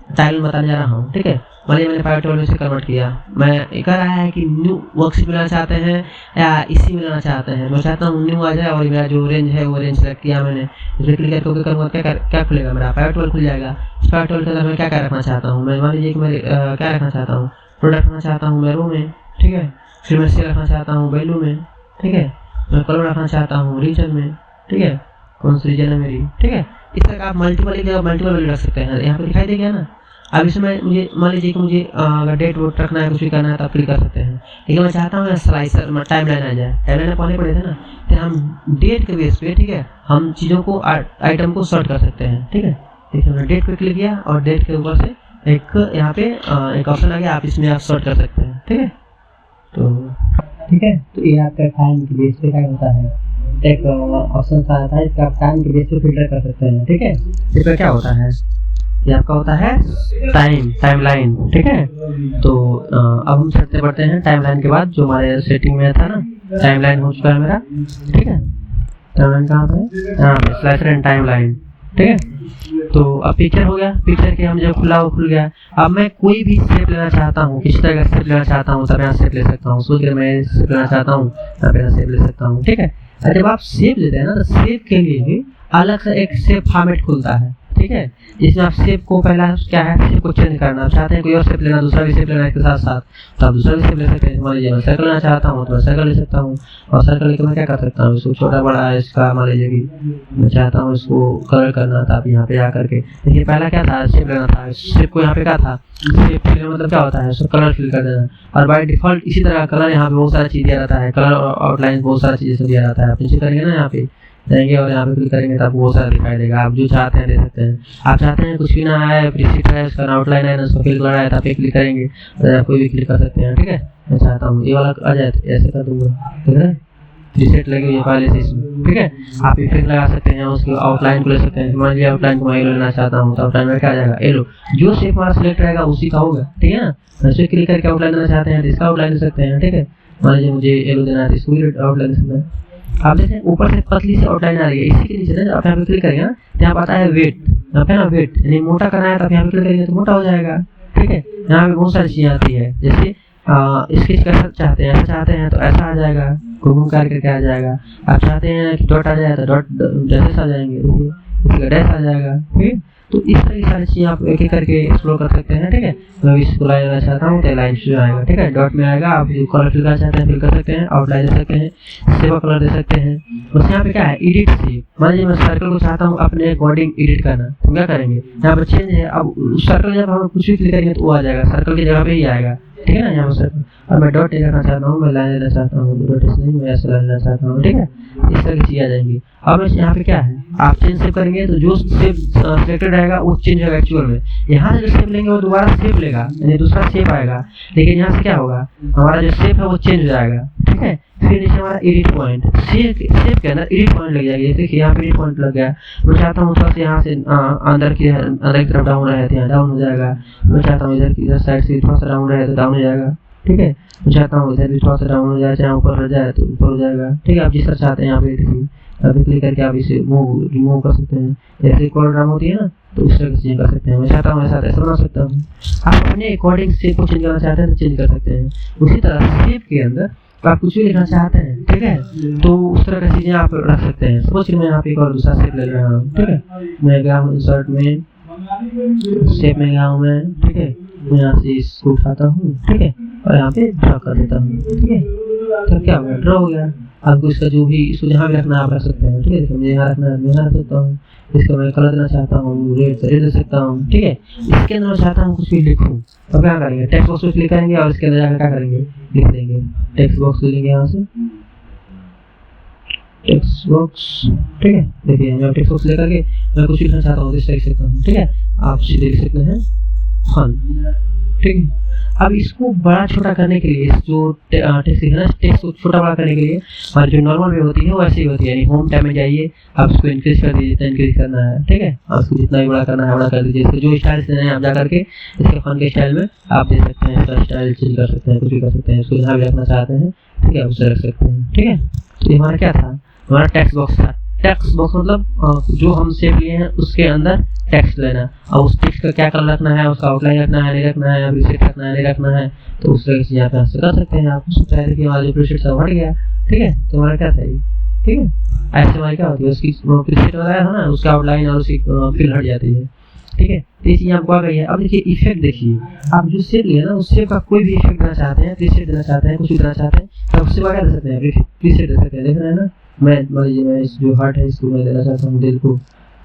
टाइमलाइन बताने जा रहा हूँ, ठीक है। मान लीजिए मैंने पाइवट टेबल में से कन्वर्ट किया। मैं कह रहा है कि न्यू वर्कशीट मिलाना चाहते हैं या इसी मिलाना चाहते हैं। मैं चाहता हूँ न्यू आ जाए और मेरा जो रेंज है वो रेंज सेलेक्ट किया मैंने। इसमें क्लिक करके ओके करूँगा, क्या खुलेगा, मेरा पाइवट टेबल खुल जाएगा। इस पाइवट टेबल के अंदर मैं क्या क्या रखना चाहता हूँ, मैं मान लीजिए कि मैं क्या रखना चाहता हूँ, प्रोडक्ट रखना चाहता हूँ मैं रो में, ठीक है। फिर मैं सेल रखना चाहता हूँ वैल्यू में, ठीक है। मैं कलर रखना चाहता हूँ रीजन में, ठीक है, कौन सी रीजन है मेरी, ठीक है। इस तरह आप मल्टीपल वैल्यू रख सकते हैं। यहाँ पर दिखाई दे गया ना। अब इसमें मुझे मान लीजिए कि मुझे अगर डेट वोट रखना है, कुछ भी करना है तो आप क्लिक कर सकते हैं। लेकिन मैं चाहता हूँ स्लाइसर टाइमलाइन आ जाए। टाइमलाइन पाने पड़े थे ना, तो हम डेट के बेस पे, ठीक है, हम चीज़ों को आइटम को सॉर्ट कर सकते हैं, ठीक है। देखिए मैंने डेट पे क्लिक किया और डेट के ऊपर से एक यहाँ पे एक ऑप्शन आ गया, आप इसमें आप सॉर्ट कर सकते हैं, ठीक है। तो ठीक है, तो ये आपका टाइम के बेस पे क्या होता है, एक ऑप्शन आता है, इसका आप टाइम के बेस पे फिल्टर कर सकते हैं, ठीक है। इसमें क्या होता है, ये आपका होता है टाइमलाइन, ठीक है। तो अब हम चलते बढ़ते हैं टाइमलाइन के बाद जो हमारे सेटिंग में था ना, टाइमलाइन हो चुका है मेरा, ठीक है। टाइमलाइन कहाँ पे है, यहाँ पे स्लाइसर एंड टाइमलाइन, ठीक है। तो अब पिक्चर हो गया, पिक्चर के हम जब खुला वो खुल गया। अब मैं कोई भी शेप लेना चाहता हूँ, किस तरह का शेप लेना चाहता हूँ, तब यहाँ शेप ले सकता हूँ। सोच के मैं शेप लेना चाहता हूँ, यहाँ पे शेप ले सकता हूँ, ठीक है। और जब आप शेप लेते हैं ना, तो शेप के लिए भी अलग से एक शेप फॉर्मेट खुलता है, ठीक है। इसमें आप शेप को पहला क्या है, शेप को चेंज करना। आप चाहते हैं कोई और शेप लेना, दूसरा भी शेप लेना इसके साथ साथ, तो आप दूसरा भी शेप ले सकते हैं। मान लीजिए मैं सर्कल लेना चाहता हूँ तो मैं सर्कल ले सकता हूँ, और सर्कल लेकर मैं क्या कर सकता हूँ, इसको छोटा बड़ा है इसका, मान लीजिए कि मैं चाहता हूँ इसको कलर करना था। आप यहाँ पे आकर के देखिए, पहला क्या था, शेप लेना था। शेप को यहाँ पे क्या था, शेप फिल मतलब क्या होता है, उसको कलर फिल कर देना। और बाय डिफॉल्ट इसी तरह कलर यहाँ पे बहुत सारा चीज़ दिया रहता है, कलर और आउटलाइन बहुत सारा चीज़ें दिया रहता है। आप नीचे करेंगे ना, यहाँ पे जाएंगे और यहाँ पे क्लिक करेंगे तो आपको बहुत सारा दिखाई देगा। आप जो चाहते हैं दे सकते हैं। आप चाहते हैं कुछ भी ना आए, प्रीसेट है, उसका आउटलाइन है ना, उसका फिल कलर है, तो आप एक क्लिक करेंगे और आप कोई भी क्लिक कर सकते हैं, ठीक है। मैं चाहता हूँ ये वाला आ जाए तो ऐसे कर दूंगा, ठीक है। प्रीसेट लगे हुए पहले से इसमें, ठीक है। आप इफेक्ट लगा सकते हैं, उसकी आउटलाइन को ले सकते हैं। मान लीजिए आउटलाइन को मैं येलो लेना चाहता हूँ, तो आउटलाइन में क्या आ जाएगा, येलो। जो शेप हमारा सिलेक्ट रहेगा उसी का होगा, ठीक है ना। वैसे क्लिक करके आउटलाइन देना चाहते हैं तो इसका आउटलाइन दे सकते हैं, ठीक है। मान लीजिए मुझे येलो देना है तो इसको आउटलाइन दे सकते हैं। आप देखें ऊपर से पतली से आउटलाइन आ रही है, इसी के नीचे ना आप यहाँ पे क्लिक करेंगे ना, तो यहाँ आता है वेट, यहाँ पे ना वेट, यानी मोटा करना है तो आप यहाँ पे क्लिक करेंगे तो मोटा हो जाएगा, ठीक है। यहाँ पे बहुत सारी चीज़ें आती है, जैसे स्केच कैसा चाहते हैं, ऐसा चाहते हैं तो ऐसा आ जाएगा, घूम करके आ जाएगा। आप चाहते हैं कि डॉट आ जाए तो डॉट डैशेस आ जाएंगे, देखिए इसका डैश आ जाएगा, ठीक है। तो इस तरह की सारी चीज़ें आप एक एक करके एक्सप्लोर कर सकते हैं, ठीक है। मैं इसको लाइन लेना चाहता हूँ तो लाइन से आएगा, ठीक है। डॉट में आएगा, आप जो कलर फिल करना चाहते हैं फिल कर सकते हैं, आउटलाइन दे सकते हैं, सेव कलर दे सकते हैं। बस यहाँ पे क्या है, एडिट शेप। मान लीजिए मैं सर्कल को चाहता हूँ अपने अकॉर्डिंग एडिट करना, तो क्या करेंगे, यहाँ पर चेंज है। अब सर्कल जब हम कुछ भी क्लिक करेंगे तो वो आ जाएगा, सर्कल की जगह पे ही आएगा, ठीक है ना। यहाँ पर सर्कल, और मैं डॉट लेना चाहता हूँ, मैं लाइन लेना चाहता हूँ, डॉट नहीं, मैं ऐसा लाइन लेना चाहता हूँ, ठीक है। इस तरह की चीज़ें आ जाएंगी। अब यहाँ पे क्या है, आप चेंज शेप करेंगे तो जो शेप सिलेक्टेड रहेगा वो चेंज होगा एक्चुअल में। यहाँ से जो शेप लेंगे वो दोबारा शेप लेगा, यानी दूसरा शेप आएगा। लेकिन यहाँ से क्या होगा, हमारा जो शेप है वो चेंज हो जाएगा, ठीक है। फिर नीचे हमारा एडिट पॉइंट, शेप के अंदर एडिट पॉइंट लग जाएगी। देखिए यहाँ पे एडिट पॉइंट लग गया। मैं चाहता हूँ थोड़ा सा यहाँ से अंदर की तरफ डाउन रहे तो यहाँ डाउन हो जाएगा। मैं चाहता हूँ इधर साइड से थोड़ा सा डाउन रहे तो डाउन हो जाएगा, ठीक है। मैं चाहता हूँ इधर भी थोड़ा सा डाउन हो जाए, चाहे ऊपर हो जाए तो ऊपर हो जाएगा, ठीक है। आप जिस तरह चाहते हैं यहाँ पे देखिए, अभी क्लिक करके आप इसे रिमूव कर सकते हैं। जैसे कॉलर ड्राम होती है ना, तो उस तरह की चीज़ें कर सकते हैं। मैं चाहता हूँ ऐसा ऐसा बना सकता हूँ। आप अपने अकॉर्डिंग शेप को चेंज करना चाहते हैं तो चेंज कर सकते हैं। उसी तरह शेप के अंदर आप कुछ भी लिखना चाहते हैं, ठीक है, तो उस तरह की चीज़ें आप रख सकते हैं। सपोज कि मैं यहाँ पे एक और दूसरा शेप ले रहा हूँ, ठीक है। मैं गया हूँ इंसर्ट में, शेप में गया हूँ मैं, ठीक है। मैं यहाँ से इसको उठाता हूँ, ठीक है, और यहाँ पे ड्रा कर देता हूँ, ठीक है। तो क्या हो गया, ड्रा हो गया। आपको इसका जो भी, इसको जहाँ भी रखना है आप रख सकते हैं, ठीक है। देखिए मुझे यहाँ रखना है, मैं यहाँ रख सकता हूँ। इसका मैं कलर देना चाहता हूँ, रेड दे सकता हूँ, ठीक है। इसके अंदर मैं चाहता हूँ कुछ भी लिखूँ, तो क्या करेंगे, टेक्स्ट बॉक्स में क्लिक करेंगे और इसके अंदर जाकर क्या करेंगे, लिख देंगे। टेक्स्ट बॉक्स लेंगे यहाँ से, टेक्स्ट बॉक्स, ठीक है। देखिए मैं टेक्स्ट बॉक्स लेकर के मैं कुछ लिखना चाहता हूँ, इस तरह लिख सकता हूँ, ठीक है। आप सीधे लिख सकते हैं फन, ठीक है। अब इसको बड़ा छोटा करने के लिए, जो टेक्स्ट है ना, टेक्स्ट को छोटा बड़ा करने के लिए हमारी जो नॉर्मल वे होती है वो ऐसी होती है। यानी होम टैब में जाइए, आप इसको इंक्रीज कर दीजिए जितना इंक्रीज करना है, ठीक है। आप इसको जितना भी बड़ा करना है बड़ा कर दीजिए। इसको जो स्टाइल देना है आप जा करके इसके फन के स्टाइल में आप दे सकते हैं, इसका स्टाइल चेंज कर सकते हैं, कुछ भी कर सकते हैं। इसको जहाँ भी रखना चाहते हैं, ठीक है, उसे रख सकते हैं, ठीक है। तो ये हमारा क्या था, हमारा टेक्स्ट बॉक्स था। टेक्स्ट बॉक्स मतलब जो हम शेप लिए हैं उसके अंदर टेक्स्ट लेना। अब उस टेक्स्ट का क्या कलर रखना है, उसका आउटलाइन रखना है, नहीं रखना है, प्रीसेट रखना है, नहीं रखना है, तो उस तरह से यहाँ पे आप कर सकते हैं। आप पहले कि हमारा जो प्रीसेट सब हट गया, ठीक है। तो हमारा क्या था ये, ठीक है। ऐसे हमारी क्या होती है, उसकी प्रीसेट लगाया था ना, उसका आउटलाइन और उसकी फिल हट जाती है, ठीक है। तो ये चीज़ आपको आ गई है। अब देखिए इफेक्ट देखिए, आप जो शेप लिए ना उस शेप का कोई भी इफेक्ट देना चाहते हैं, प्रीसेट देना चाहते हैं, कुछ भी देना चाहते हैं, तो उससे क्या दे सकते हैं, प्रीसेट दे सकते हैं। देख रहे हैं ना, मैं मान लीजिए मैं इस जो हार्ट है इसको मैं देना चाहता हूँ दिल को,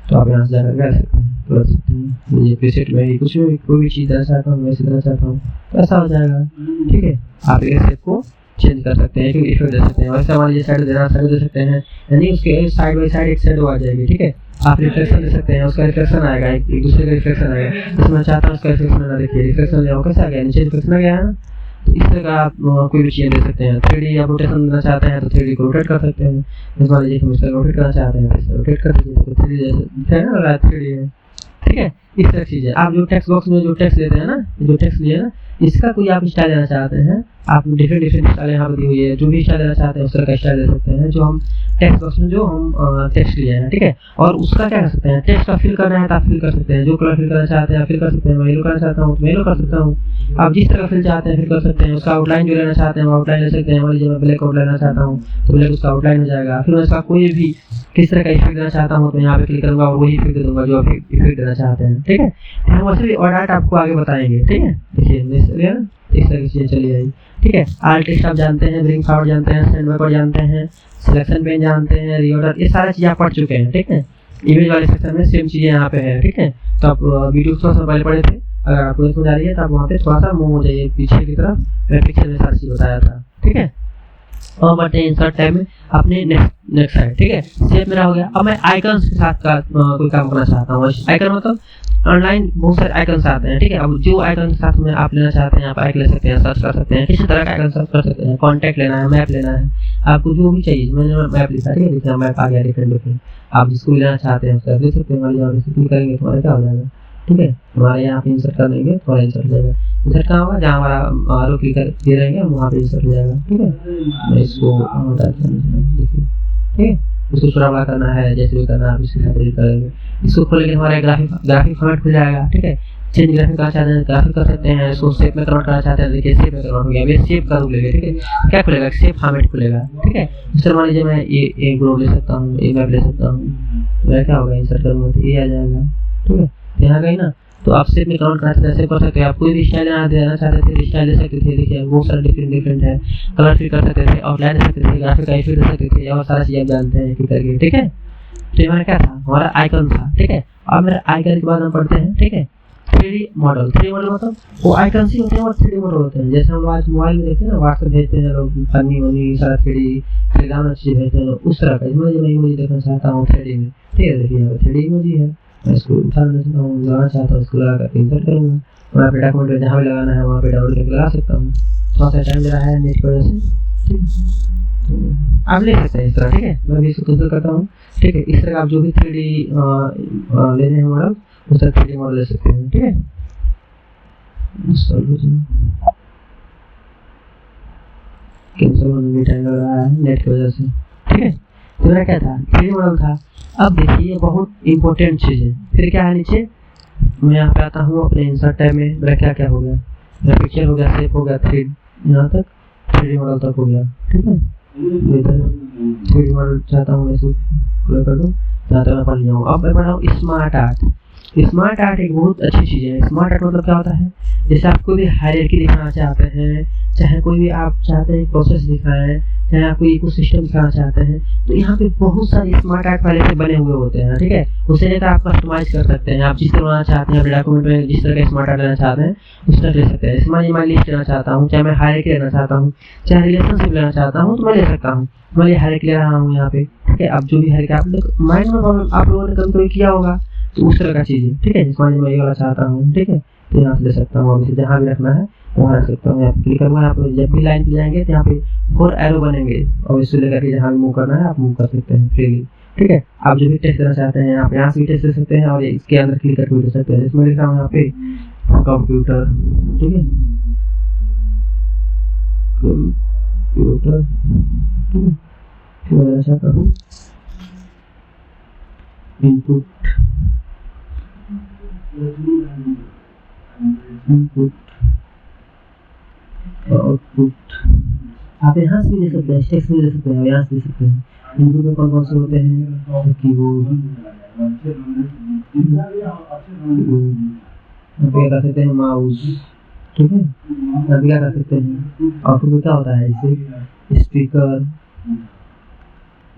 तो आप यहाँ से जाकर कर सकते हैं, तो रख सकते हैं। ये प्रीसेट में कुछ भी कोई भी चीज़ देना चाहता हूँ, वैसे देना चाहता हूँ, तो ऐसा हो जाएगा, ठीक है। आप एक शेप को चेंज कर सकते हैं, क्योंकि इफेक्ट दे सकते हैं। वैसे हमारे ये साइड देना साइड दे सकते हैं, यानी उसके साइड बाई साइड एक साइड आ जाएगी, ठीक है। आप रिफ्लेक्शन दे सकते हैं, उसका रिफ्लेक्शन आएगा, एक दूसरे का रिफ्लेक्शन आएगा। जैसे मैं चाहता हूँ उसका रिफ्लेक्शन ना, देखिए रिफ्लेक्शन ले कैसे आ गया, नीचे रिफ्लेक्शन आ गया है। तो इस तरह का आप कोई भी चीज़ दे सकते हैं। 3D आप रोटेशन देना चाहते हैं तो 3D को रोटेट कर सकते हैं। जैसे मान लीजिए हम इसका रोटेट करना चाहते हैं, तो रोटेट कर दीजिए, तो 3D जैसे है ना, 3D है, ठीक है। इस तरह की चीज़ है। आप जो टेक्स्ट बॉक्स में जो टेक्स्ट लेते हैं ना, जो टेक्स्ट लिए ना, इसका कोई आप स्टाइल लेना चाहते हैं, आप डिफरेंट स्टाइल यहाँ पर दी हुई है, जो भी स्टाइल लेना चाहते हैं उस तरह का स्टाइल ले सकते हैं, जो हम टेक्स्ट बॉक्स में जो हम टेक्स्ट लिए हैं, ठीक है। और उसका क्या कर सकते हैं, टेक्स्ट का फिल करना है तो आप फिल कर सकते हैं, जो कलर फिल करना चाहते हैं आप फिल कर सकते हैं। मैं येलो करना चाहता हूँ तो मैं येलो कर सकता हूँ, आप जिस तरह फिल चाहते हैं फिल कर सकते हैं। उसका आउटलाइन जो लेना चाहते हैं वो आउटलाइन ले सकते हैं। मान लीजिए मैं ब्लैक आउट लेना चाहता हूँ तो ब्लैक उसका आउटलाइन हो जाएगा। फिर मैं इसका कोई भी किस तरह का इफेक्ट देना चाहता हूँ तो यहाँ पे क्लिक करूँगा और वही इफेक्ट दे दूँगा जो आप इफेक्ट देना चाहते हैं, ठीक है। हम वैसे भी और डाट आपको आगे बताएंगे, ठीक है। देखिए ना इस तरह की चीज़ें चली जाएगी, ठीक है। आल टेक्स्ट आप जानते हैं, ब्रिंग फॉरवर्ड जानते हैं, सेंड बैकवर्ड जानते हैं, सिलेक्शन पेन जानते हैं, रीऑर्डर, ये सारी चीज़ें आप पढ़ चुके हैं, ठीक है। इमेज वाले सेक्शन में सेम चीज़ें यहाँ पे है, ठीक है। तो आप वीडियो थोड़ा सा पहले पढ़े थे, अगर आपको समझ आ रही है तो आप वहाँ पे थोड़ा सा मूव हो जाइए पीछे की तरफ, मैं पिक्चर में सारी चीज़ बताया था, ठीक है। और बढ़ते हैं इंसर्ट टैब में अपने नेक्स्ट साइड, ठीक है। शेप मेरा हो गया। अब मैं आइकन्स के साथ का कोई काम करना चाहता हूँ। आइकन मतलब ऑनलाइन बहुत सारे आइकन्स आते हैं, ठीक है। अब जो आइकन के साथ में आप लेना चाहते हैं आप आइकन ले सकते हैं, सर्च कर सकते हैं, किसी तरह का आइकन सर्च कर सकते हैं। कॉन्टैक्ट लेना है, मैप लेना है, आपको जो भी चाहिए। मैंने मैप लिखा, ठीक है। देखिए मैप आ गया डिफरेंट, आप जिसको भी लेना चाहते हैं उसका ले सकते हैं। हमारे यहाँ पे क्लिक करेंगे तुम्हारा क्या हो जाएगा, ठीक है। हमारे यहाँ पे इंसर्ट कर देंगे, थोड़ा इंसर्ट हो जाएगा। इंसर्ट कहाँ होगा, जहाँ हमारा आरो क्लिक दे रहेंगे वहाँ पे इंसर्ट हो जाएगा, ठीक है। मैं इसको देखिए, ठीक है। इसको थोड़ा बड़ा करना है, जैसे भी करना है आप इसके साथ एडिट करेंगे। इसको खोलेंगे हमारा ग्राफिक फॉर्मेट खुल जाएगा, ठीक है। चेंज ग्राफिक करना चाहते हैं ग्राफिक कर सकते हैं, इसको शेप में कन्वर्ट करना चाहते हैं, देखिए शेप में कन्वर्ट हो गया। ये शेप का रूप लेंगे, ठीक है। क्या खुलेगा, शेप फॉर्मेट खुलेगा, ठीक है। इस तरह मान लीजिए मैं ये एक ग्रुप ले सकता हूँ, एक मैप ले सकता हूँ, मेरा क्या होगा इंसर्ट करूँगा तो ये आ जाएगा, ठीक है। यहाँ गई ना, तो आप शेप में कन्वर्ट करना चाहते हैं कर सकते हैं। आप कोई भी स्टाइल देना चाहते थे स्टाइल दे सकते थे, देखिए बहुत सारे डिफरेंट है। कलर फिल कर सकते थे, आउटलाइन दे सकते थे, ग्राफिक का इफेक्ट दे सकते थे, और सारा चीज़ आप जानते हैं करके, ठीक है। तो ये हमारा क्या था, हमारा आइकन था, ठीक है। अब मेरा आइकन के बाद हम पढ़ते हैं, ठीक है। 3D मॉडल, 3D मॉडल मतलब वो आइकन ही होते हैं और 3D मॉडल होते हैं। जैसे हम आज मोबाइल में देखते हैं ना, व्हाट्सएप भेजते हैं लोग, फनी वनी सारा 3D टेलीग्राम चीज़ भेजते हैं, उस तरह का। इसमें मैं इमोजी देखना चाहता हूँ 3D में, ठीक है। देखिए यहाँ पे 3D इमोजी है, मैं इसको उठाना चाहता हूँ, लगाना चाहता हूँ, इसको लगा कर इंसर्ट करूँगा। वहाँ पे डॉक्यूमेंट में जहाँ भी लगाना है वहाँ पे डाउनलोड करके लगा सकता हूँ। थोड़ा सा टाइम दे रहा है नेट की वजह से, ठीक है। आप ले सकते हैं इस तरह, ठीक है। मैं भी इसको कैंसिल करता हूँ, ठीक है। इस तरह आप जो भी 3D लेने हैं मॉडल उस तरह 3D मॉडल ले सकते हैं, ठीक है। कैंसिल होने में टाइम लग रहा है नेट की वजह से, ठीक है। तो मेरा क्या था, 3D मॉडल था। अब देखिए बहुत इंपॉर्टेंट चीज़ है। फिर क्या है नीचे, मैं यहाँ पे आता हूँ अपने इंसर्ट टैब में। मेरा क्या क्या हो गया, मेरा पिक्चर हो गया, शेप हो गया, 3D यहाँ तक 3D मॉडल तक हो गया, ठीक है। इधर 3D मॉडल चाहता हूँ, मैं सिर्फ क्लिक कर दूँ, जहाँ तक मैं पढ़ लिया हूँ। अब मैं पढ़ रहा हूँ स्मार्ट आर्ट। स्मार्ट आर्ट एक बहुत अच्छी चीज़ है। स्मार्ट आर्ट मतलब क्या होता है, जैसे आप कोई भी हायरार्की दिखाना चाहते हैं, चाहे कोई भी आप चाहते हैं प्रोसेस दिखाएं, चाहे आप कोई इकोसिस्टम दिखाना चाहते हैं, तो यहाँ पे बहुत सारे स्मार्ट आर्ट पहले से बने हुए होते हैं, ठीक है। उसे लेकर आप कस्टमाइज कर सकते हैं। आप जिस तरह बनाना चाहते हैं अपने डॉक्यूमेंट में, जिस तरह का स्मार्ट आर्ट लेना चाहते हैं उस तरह ले सकते हैं। इसमें मैं लिस्ट लेना चाहता हूँ, चाहे मैं हायरार्की लेना चाहता हूँ, चाहे रिलेशनशिप लेना चाहता हूँ तो मैं ले सकता हूँ। मैं ये हायरार्की ले रहा हूँ यहाँ पे, ठीक है। अब जो भी हायरार्की आप लोग माइंड में आप लोगों ने कभी किया होगा तो उस तरह का चीज़ है, ठीक है। जिसमें मैं ये वाला चाहता हूँ, ठीक है। तो यहाँ से ले सकता हूँ, अभी जहाँ भी रखना है वहाँ रख सकता हूँ। यहाँ पे क्लिक करूँगा, यहाँ पे जब भी लाइन पे जाएंगे तो यहाँ पे 4 एरो बनेंगे और इससे लेकर के जहाँ भी मूव करना है आप मूव कर सकते हैं फ्रीली, ठीक है। आप जो भी टेक्स्ट देना चाहते हैं आप यहाँ से भी टेक्स्ट दे सकते हैं और इसके अंदर क्लिक करके भी दे सकते हैं। इसमें लिख रहा हूँ यहाँ पे कंप्यूटर, ठीक है, कंप्यूटर, ठीक है। फिर मैं चाहता हूँ इनपुट, इनपुट आउटपुट। आप यहाँ से भी ले सकते हैं, टेक्स्ट भी ले सकते हैं, यहाँ से ले सकते हैं। इनपुट में कौन कौन से होते हैं, कीबोर्ड, यहाँ पे क्या कर सकते हैं, माउस, ठीक है। यहाँ पे क्या कर सकते हैं, आउटपुट में क्या होता है, इसे स्पीकर।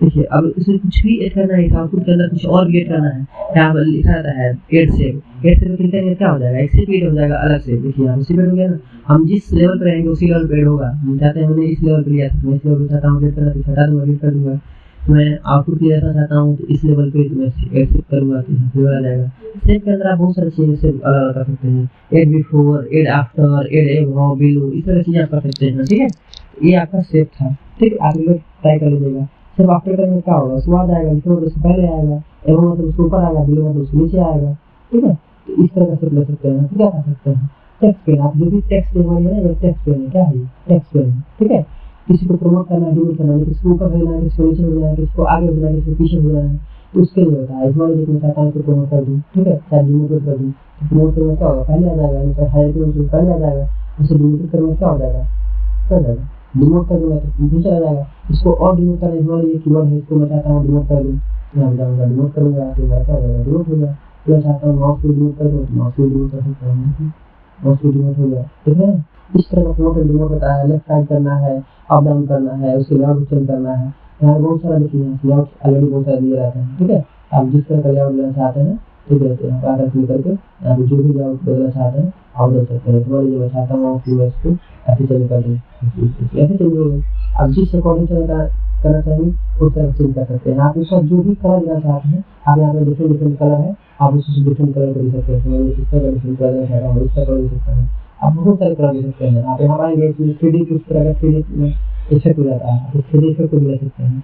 देखिए अब इसमें कुछ भी ऐड करना है, इस आउटपुट के अंदर कुछ और भी ऐड करना है। यहाँ पर लिखा रहता है एड सेव क्लिक करेंगे क्या हो जाएगा, एक्सेप एड हो जाएगा अलग से। देखिए यहाँ एक्सेप एड हो गया ना, हम जिस लेवल पर रहेंगे उसी लेवल पर एड होगा। हम चाहते हैं हमने इस लेवल पर लिया था, मैं इस लेवल पर चाहता हूँ एड करना, तो हटा दूँगा, एड कर दूँगा। मैं आउटपुट लिया चाहता हूँ तो इस लेवल पे मैं एक्सेप्ट करूँगा तो यहाँ आ जाएगा। सेव के अंदर आप बहुत सारी चीज़ें से अलग अलग कर सकते हैं, add before, add after, add above, below, इस तरह चीज़ें आप कर सकते हैं, ठीक है। ये आपका सेव था, ठीक है। आप लोग ट्राई कर लीजिएगा। सिर्फ आफ्टर करेंगे क्या होगा, उसके बाद आएगा, बिफोर उससे पहले आएगा, एबव मतलब उसके ऊपर आएगा, बिलो मतलब उसके नीचे आएगा, ठीक है। तो इस तरह का शेप ले सकते हैं। क्या कर सकते हैं, टेक्स्ट पेन, आप जो भी टेक्स्ट देना है ना, ये टेक्स्ट पेन है, क्या है, टेक्स्ट पेन है, ठीक है। किसी को प्रमोट करना है, डिमोट करना है, किसी को ऊपर भेजना है, किसी को नीचे भेजना है, किसी को आगे भेजना है, किसी को पीछे भेजना है, तो उसके लिए होता है। इस मान लीजिए मैं चाहता हूँ इसको प्रमोट कर दूँ, ठीक है, चाहे डिमोट कर दूँ, तो प्रमोट करना क्या होगा, पहले आ जाएगा, नहीं तो हायर करूँ पहले आ जाएगा, उसे डिमोट करना क्या हो जाएगा, क्या हो जाएगा, डिमोट कर दूंगा तो पीछे आ जाएगा। इसको और डिमोट करना, इस मान लीजिए कीवर्ड है, इसको मैं चाहता हूँ डिमोट कर दूँ, यहाँ जाऊँगा डिमोट करूँगा, तो मेरा क्या हो जाएगा, डिमोट हो गया। तो मैं चाहता हूँ माउस को डिमोट कर दूँ, तो माउस को डिमोट कर सकता हूँ, माउस को डिमोट हो गया, ठीक है। इस तरह का प्रमोट और डिमोट होता है। लेफ्ट साइड करना है, अप डाउन करना है, उसके लेआउट चेंज करना है। यहाँ बहुत सारा देखिए, लेआउट ऑलरेडी बहुत सारे दिए रहते हैं, ठीक है। आप जिस तरह का लेआउट लेना चाहते हैं, ठीक है, तो यहाँ पर आकर क्लिक करके यहाँ पे जो भी लेआउट बदलना चाहते हैं आप बदल सकते हैं। मान लीजिए मैं चाहता हूँ कि मैं इसको ऐसे चेंज कर दूँ, ऐसे चेंज हो गई। आप जिस अकॉर्डिंग करना चाहेंगे उस तरह चेंज कर सकते हैं। आप उसका जो भी कलर देना चाहते हैं, आप यहाँ पे डिफरेंट डिफरेंट कलर है, आप उससे डिफरेंट कलर दे सकते हैं। मैं इस तरह का डिफरेंट कलर देना चाहता हूँ, इस तरह कलर दे सकता हूँ, आप बहुत सारे कलर दे सकते हैं। आप यहाँ आएंगे, इसमें 3D कुछ तरह का 3D इफेक्ट हो जाता है, उस 3D इफेक्ट को भी ले सकते हैं।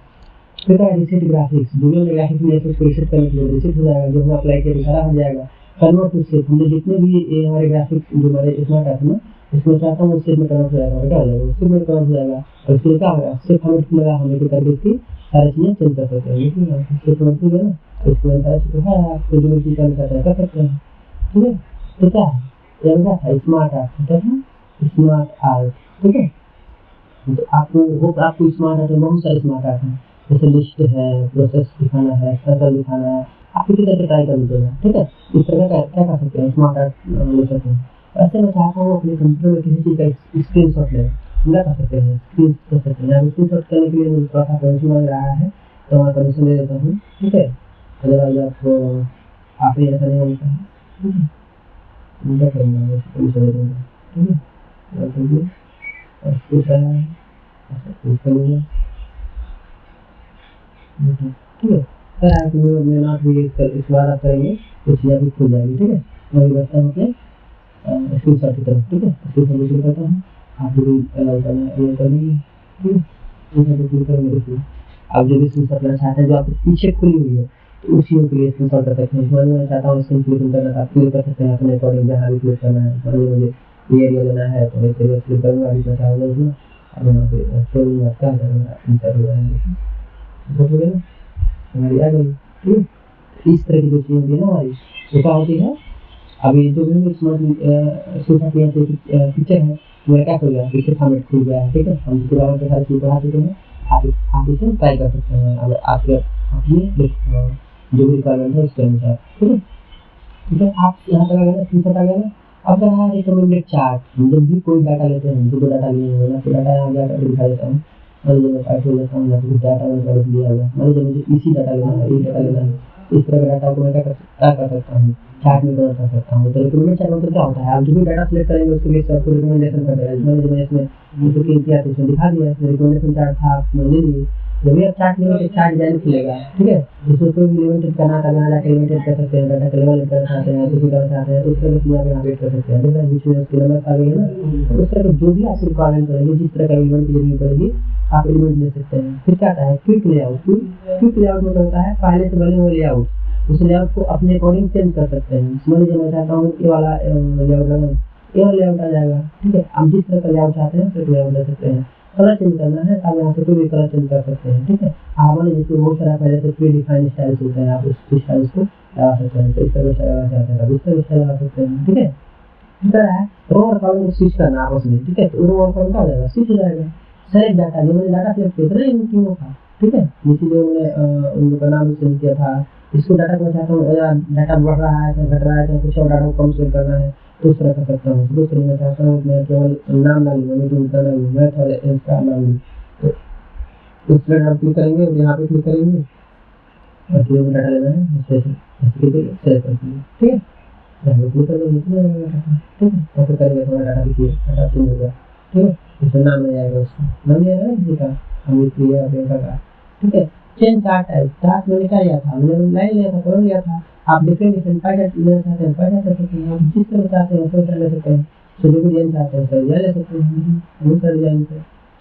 फिर है रिसेट ग्राफिक्स, जो भी ग्राफिक्स में इसको रिसेट करने के लिए रिसेट हो जाएगा, जो हम अप्लाई किया सारा हो जाएगा। कन्वर्ट टू शेप, हमने जितने भी ये हमारे ग्राफिक्स जो हमारे स्मार्ट है ना, इसमें चाहता हूँ शेप में कन्वर्ट हो जाएगा, क्या हो जाएगा, शेप में कन्वर्ट हो जाएगा। और इसलिए क्या होगा, शेप हमें लगा, हमें करके इसकी सारी चीज़ें चेंज कर सकते हैं। लेकिन शेप कन्वर्ट हो गया ना, तो इसमें सारी चीज़ें है, आपको जो भी चीज़ करना चाहते हैं कर सकते हैं, ठीक है। तो क्या है, ये क्या था, स्मार्ट आर्ट, क्या है, स्मार्ट आर्ट, ठीक है। तो आपको स्मार्ट आर्ट में बहुत सारे स्मार्ट आर्ट हैं, जैसे लिस्ट है, प्रोसेस दिखाना है, सर्कल दिखाना है, आप किसी तरह ट्राई कर लीजिएगा, ठीक है। इस तरह का क्या कर सकते हैं, स्मार्ट आर्ट ले सकते हैं। ऐसे मैं चाहता हूँ अपने कंप्यूटर में किसी चीज़ का स्क्रीन शॉट लें, क्या कर सकते हैं, स्क्रीन कर सकते हैं। स्क्रीन शॉट करने के लिए मुझे थोड़ा सा परमिशन मांग रहा है, तो मैं परमिशन दे देता हूँ, ठीक है। अदरवाइज आप ही ऐसा नहीं होता है, ठीक है, मैं क्या करूँगा, परमिशन दे दूँगा, ठीक है। ठीक है, ठीक है। सर आप मैं नॉट भी इस बार आप करेंगे तो चीज़ें भी खुल जाएगी, ठीक है। मैं भी बढ़ता हूँ अपने स्क्रीन शॉट की तरफ, ठीक है। स्क्रीन शॉट शुरू करता हूँ, आप भी करना कर लीजिए, ठीक है। स्क्रीन शॉट क्लिक करेंगे, देखिए आप जो भी स्क्रीन शॉट लेना चाहते हैं, जो आपके पीछे खुली हुई है, तो उसी के लिए स्क्रीन शॉट कर सकते हैं। मैं चाहता हूँ स्क्रीन क्लिक करना, आप क्लिक कर सकते हैं अपने अकॉर्डिंग, जहाँ भी क्लिक करना है। मुझे ये एरिया लेना है तो मैं इसे क्लिक करूँगा, अभी मैं चाहूँगा इसमें, अब यहाँ पे छोड़ूँगा, क्या करूँगा, इंसर्ट हो जाएंगे, इंसर्ट हो गया ना, हमारी आ गई, ठीक है। इस तरह की जो चीज़ होती है ना हमारी, वो क्या होती है, अभी जो भी पिक्चर है, मेरा क्या खुल गया, पिक्चर फॉर्मेट खुल गया है, ठीक है। हम इसके बारे में सारी चीज़ पढ़ा चुके हैं, आप इसे ट्राई कर सकते हैं अगर आपके अपने जो भी रिक्वायरमेंट है उसके अनुसार, ठीक है। ठीक है, आप यहाँ तक आ गया ना, स्क्रीनशॉट आ गया ना। अब यहाँ रिकमेंडेड चार्ट, जब भी कोई डाटा लेते हैं, जो डाटा लिए हुए ना, तो डाटा यहाँ गया करके दिखा देता हूँ। मान लीजिए मैं फाइल लेता हूँ, यहाँ पे डाटा मैंने पहले दिया हुआ है, मान लीजिए मुझे इसी डाटा लेना है, ये डाटा लेना है, इस तरह का डाटा को मैं क्या कर सकता हूँ, चार्ट में कन्वर्ट कर सकता हूँ। तो रिकमेंडेड चार्ट मतलब क्या होता है, आप जो भी डाटा सेलेक्ट करेंगे उसके लिए आपको रिकमेंडेशन कर देगा। मान लीजिए मैं इसमें जो कि किया था, इसमें दिखा दिया, इसमें रिकमेंडेशन चार्ट था, आपने ले लिए। जब भी आप चार्ट लेंगे तो चार्ट डिजाइन खुलेगा, ठीक है। इसमें कोई भी लिमिटेड करना था, यहाँ जाकर लिमिटेड कर सकते हैं, डाटा का लेवल करना चाहते हैं, कुछ करना चाहते हैं, तो उस तरह की चीज़ें आप अपडेट कर सकते हैं। जैसे बीच में उसके नंबर आ गए हैं ना, उस तरह का जो भी आप रिक्वायरमेंट करेंगे, जिस तरह का एलिमेंट की जरूरत पड़ेगी, आप एलिमेंट ले सकते हैं। फिर क्या आता है, क्विक लेआउट। क्विक लेआउट मतलब होता है पहले से बने हुए लेआउट, उस लेआउट को अपने अकॉर्डिंग चेंज कर सकते हैं। मान लीजिए मैं चाहता हूँ ये वाला लेआउट लगाऊँ, ये वाला लेआउट आ जाएगा, ठीक है। आप जिस तरह का लेआउट चाहते हैं उस तरह का लेआउट ले सकते हैं। कलर चेंज करना है, आप यहाँ से कोई भी कलर चेंज कर सकते हैं, ठीक है। आप मान लीजिए इसमें बहुत सारा पहले से प्री डिफाइंड स्टाइल्स होते हैं, आप उस स्टाइल्स को लगा सकते हैं। तो इस तरह से लगाना चाहते हैं, इस तरह से लगा सकते हैं, ठीक है। इस तरह है रो और कॉलम को स्विच करना आपस में, ठीक है। तो रो और कॉलम क्या हो जाएगा, स्विच हो जाएगा। सेलेक्ट डाटा, जो मैंने डाटा सेलेक्ट किया था ना इन तीनों का, ठीक है। नीचे जो मैंने उन लोगों का नाम सेलेक्ट किया था, इसको डाटा को चाहता हूँ डाटा बढ़ रहा है, घट रहा है, कुछ और डाटा को कम सेव करना है, तो उस तरह कर सकता हूँ। दूसरी मैं चाहता हूँ मैं केवल नाम ना लूँ, मैं उनका नाम लूँ, मैं थोड़ा इसका नाम लूँ, तो उस पर हम क्लिक करेंगे, यहाँ पे क्लिक करेंगे और जो भी डाटा लेना है उससे सेलेक्ट कर दीजिए, ठीक है। यहाँ पे क्लिक कर देंगे, ठीक है। और फिर करेंगे थोड़ा डाटा देखिए, डाटा चेंज हो गया, ठीक है। इसमें नाम नहीं आएगा, उसका नाम नहीं आएगा किसी का, अमित प्रिया प्रियंका का, ठीक है। चेंज चार्ट टाइप, चार्ट मैंने क्या लिया था, मैंने लाइन लिया था, कॉलम लिया था। आप डिफरेंट पाई चार्ट लेना चाहते हैं, पाई चार्ट कर सकते हैं, आप जिस तरह चाहते हैं उस तरह ले सकते हैं। तो जो भी डिजाइन चाहते हैं सर ये ले सकते हैं, बहुत सारे डिजाइन से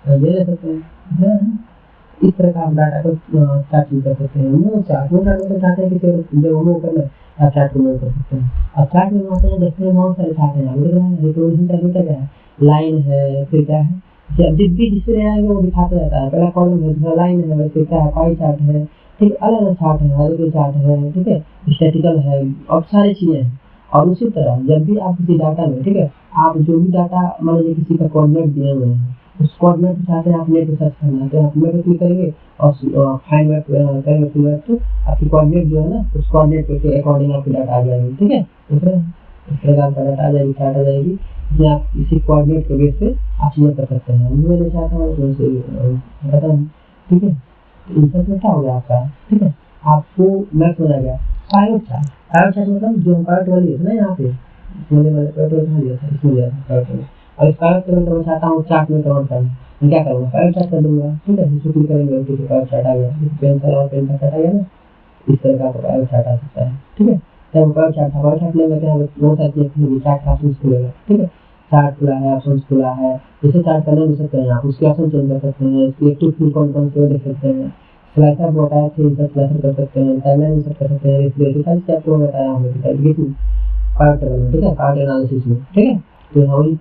ये ले सकते हैं। इस तरह का आप डाटा को चार्ट कर सकते हैं। वो चार्ट में चाहते हैं कि जो वो करना है आप चार्ट को मूव कर सकते हैं। अब चार्ट में आते हैं, देखते हैं बहुत सारे चार्ट हैं, आप देख रहे हैं रिकॉर्डिंग का क्या है, लाइन है, फिर क्या है, जब जिस पे आएगा वो दिखाता रहता है। पहला कॉलम है, दूसरा लाइन है, फिर क्या है, पाई चार्ट है, ठीक, अलग अलग चार्ट है, हाइड्रोग्राफ चार्ट है, ठीक है, स्टैटिकल है और सारी चीजें हैं। और उसी तरह जब भी आप किसी डाटा में, ठीक है, आप जो भी डाटा मान लीजिए किसी का कोऑर्डिनेट दिए हुए हैं, उस कोऑर्डिनेट चाहते हैं आप नेट पे सर्च करना है, तो आप नेट पे क्लिक करेंगे और फाइंड मैप करेंगे, फिर मैप तो आपकी कोऑर्डिनेट जो है ना, उस कोऑर्डिनेट के अकॉर्डिंग आपकी डाटा आ जाएगी, ठीक है। ठीक है, इस तरह आपका डाटा आ जाएगी, चार्ट आ जाएगी, जिसमें आप इसी कोऑर्डिनेट के बेस पे आप चीजें कर सकते हैं। मैं चाहता हूँ तो उसे बताता हूँ, ठीक है। इंसर्ट में क्या हो गया आपका, ठीक है, आपको मैथ में आ गया पाइवट चार्ट। पाइवट चार्ट मतलब जो पाइवट वाली है ना, यहाँ पे मैंने पाइवट वाला दिया था, इसमें दिया था पाइवट वाला। और इस पाइवट को मैं चाहता हूँ चार्ट में कन्वर्ट करना, मैं क्या करूँगा, पाइवट चार्ट कर दूंगा, ठीक है। जिसको क्लिक करेंगे तो पाइवट चार्ट आ गया, पेंसिल और पेन का चार्ट आ गया ना, इस तरह का पाइवट चार्ट आ सकता है, ठीक है। जब पाइवट चार्ट था, पाइवट चार्ट में क्या बहुत सारी चीजें खुलेगी, चार्ट का ऑप्शन खुलेगा, ठीक है। चार्ट खुला है, ऑप्शन खुला है, जैसे चार्ट करने दे सकते हैं आप, उसके ऑप्शन चेंज कर सकते हैं, इसकी एक्टिव फील्ड कौन कौन से देख सकते हैं, स्लाइसर बताया थे, इंसर्ट स्लाइसर कर सकते हैं, टाइमलाइन इंसर्ट कर सकते हैं, रिफ्लेक्ट सारी चीज़ आपको बताया हूँ एप्लीकेशन पार्ट टेबल में, ठीक है, पार्ट एनालिसिस में, ठीक है। तो वही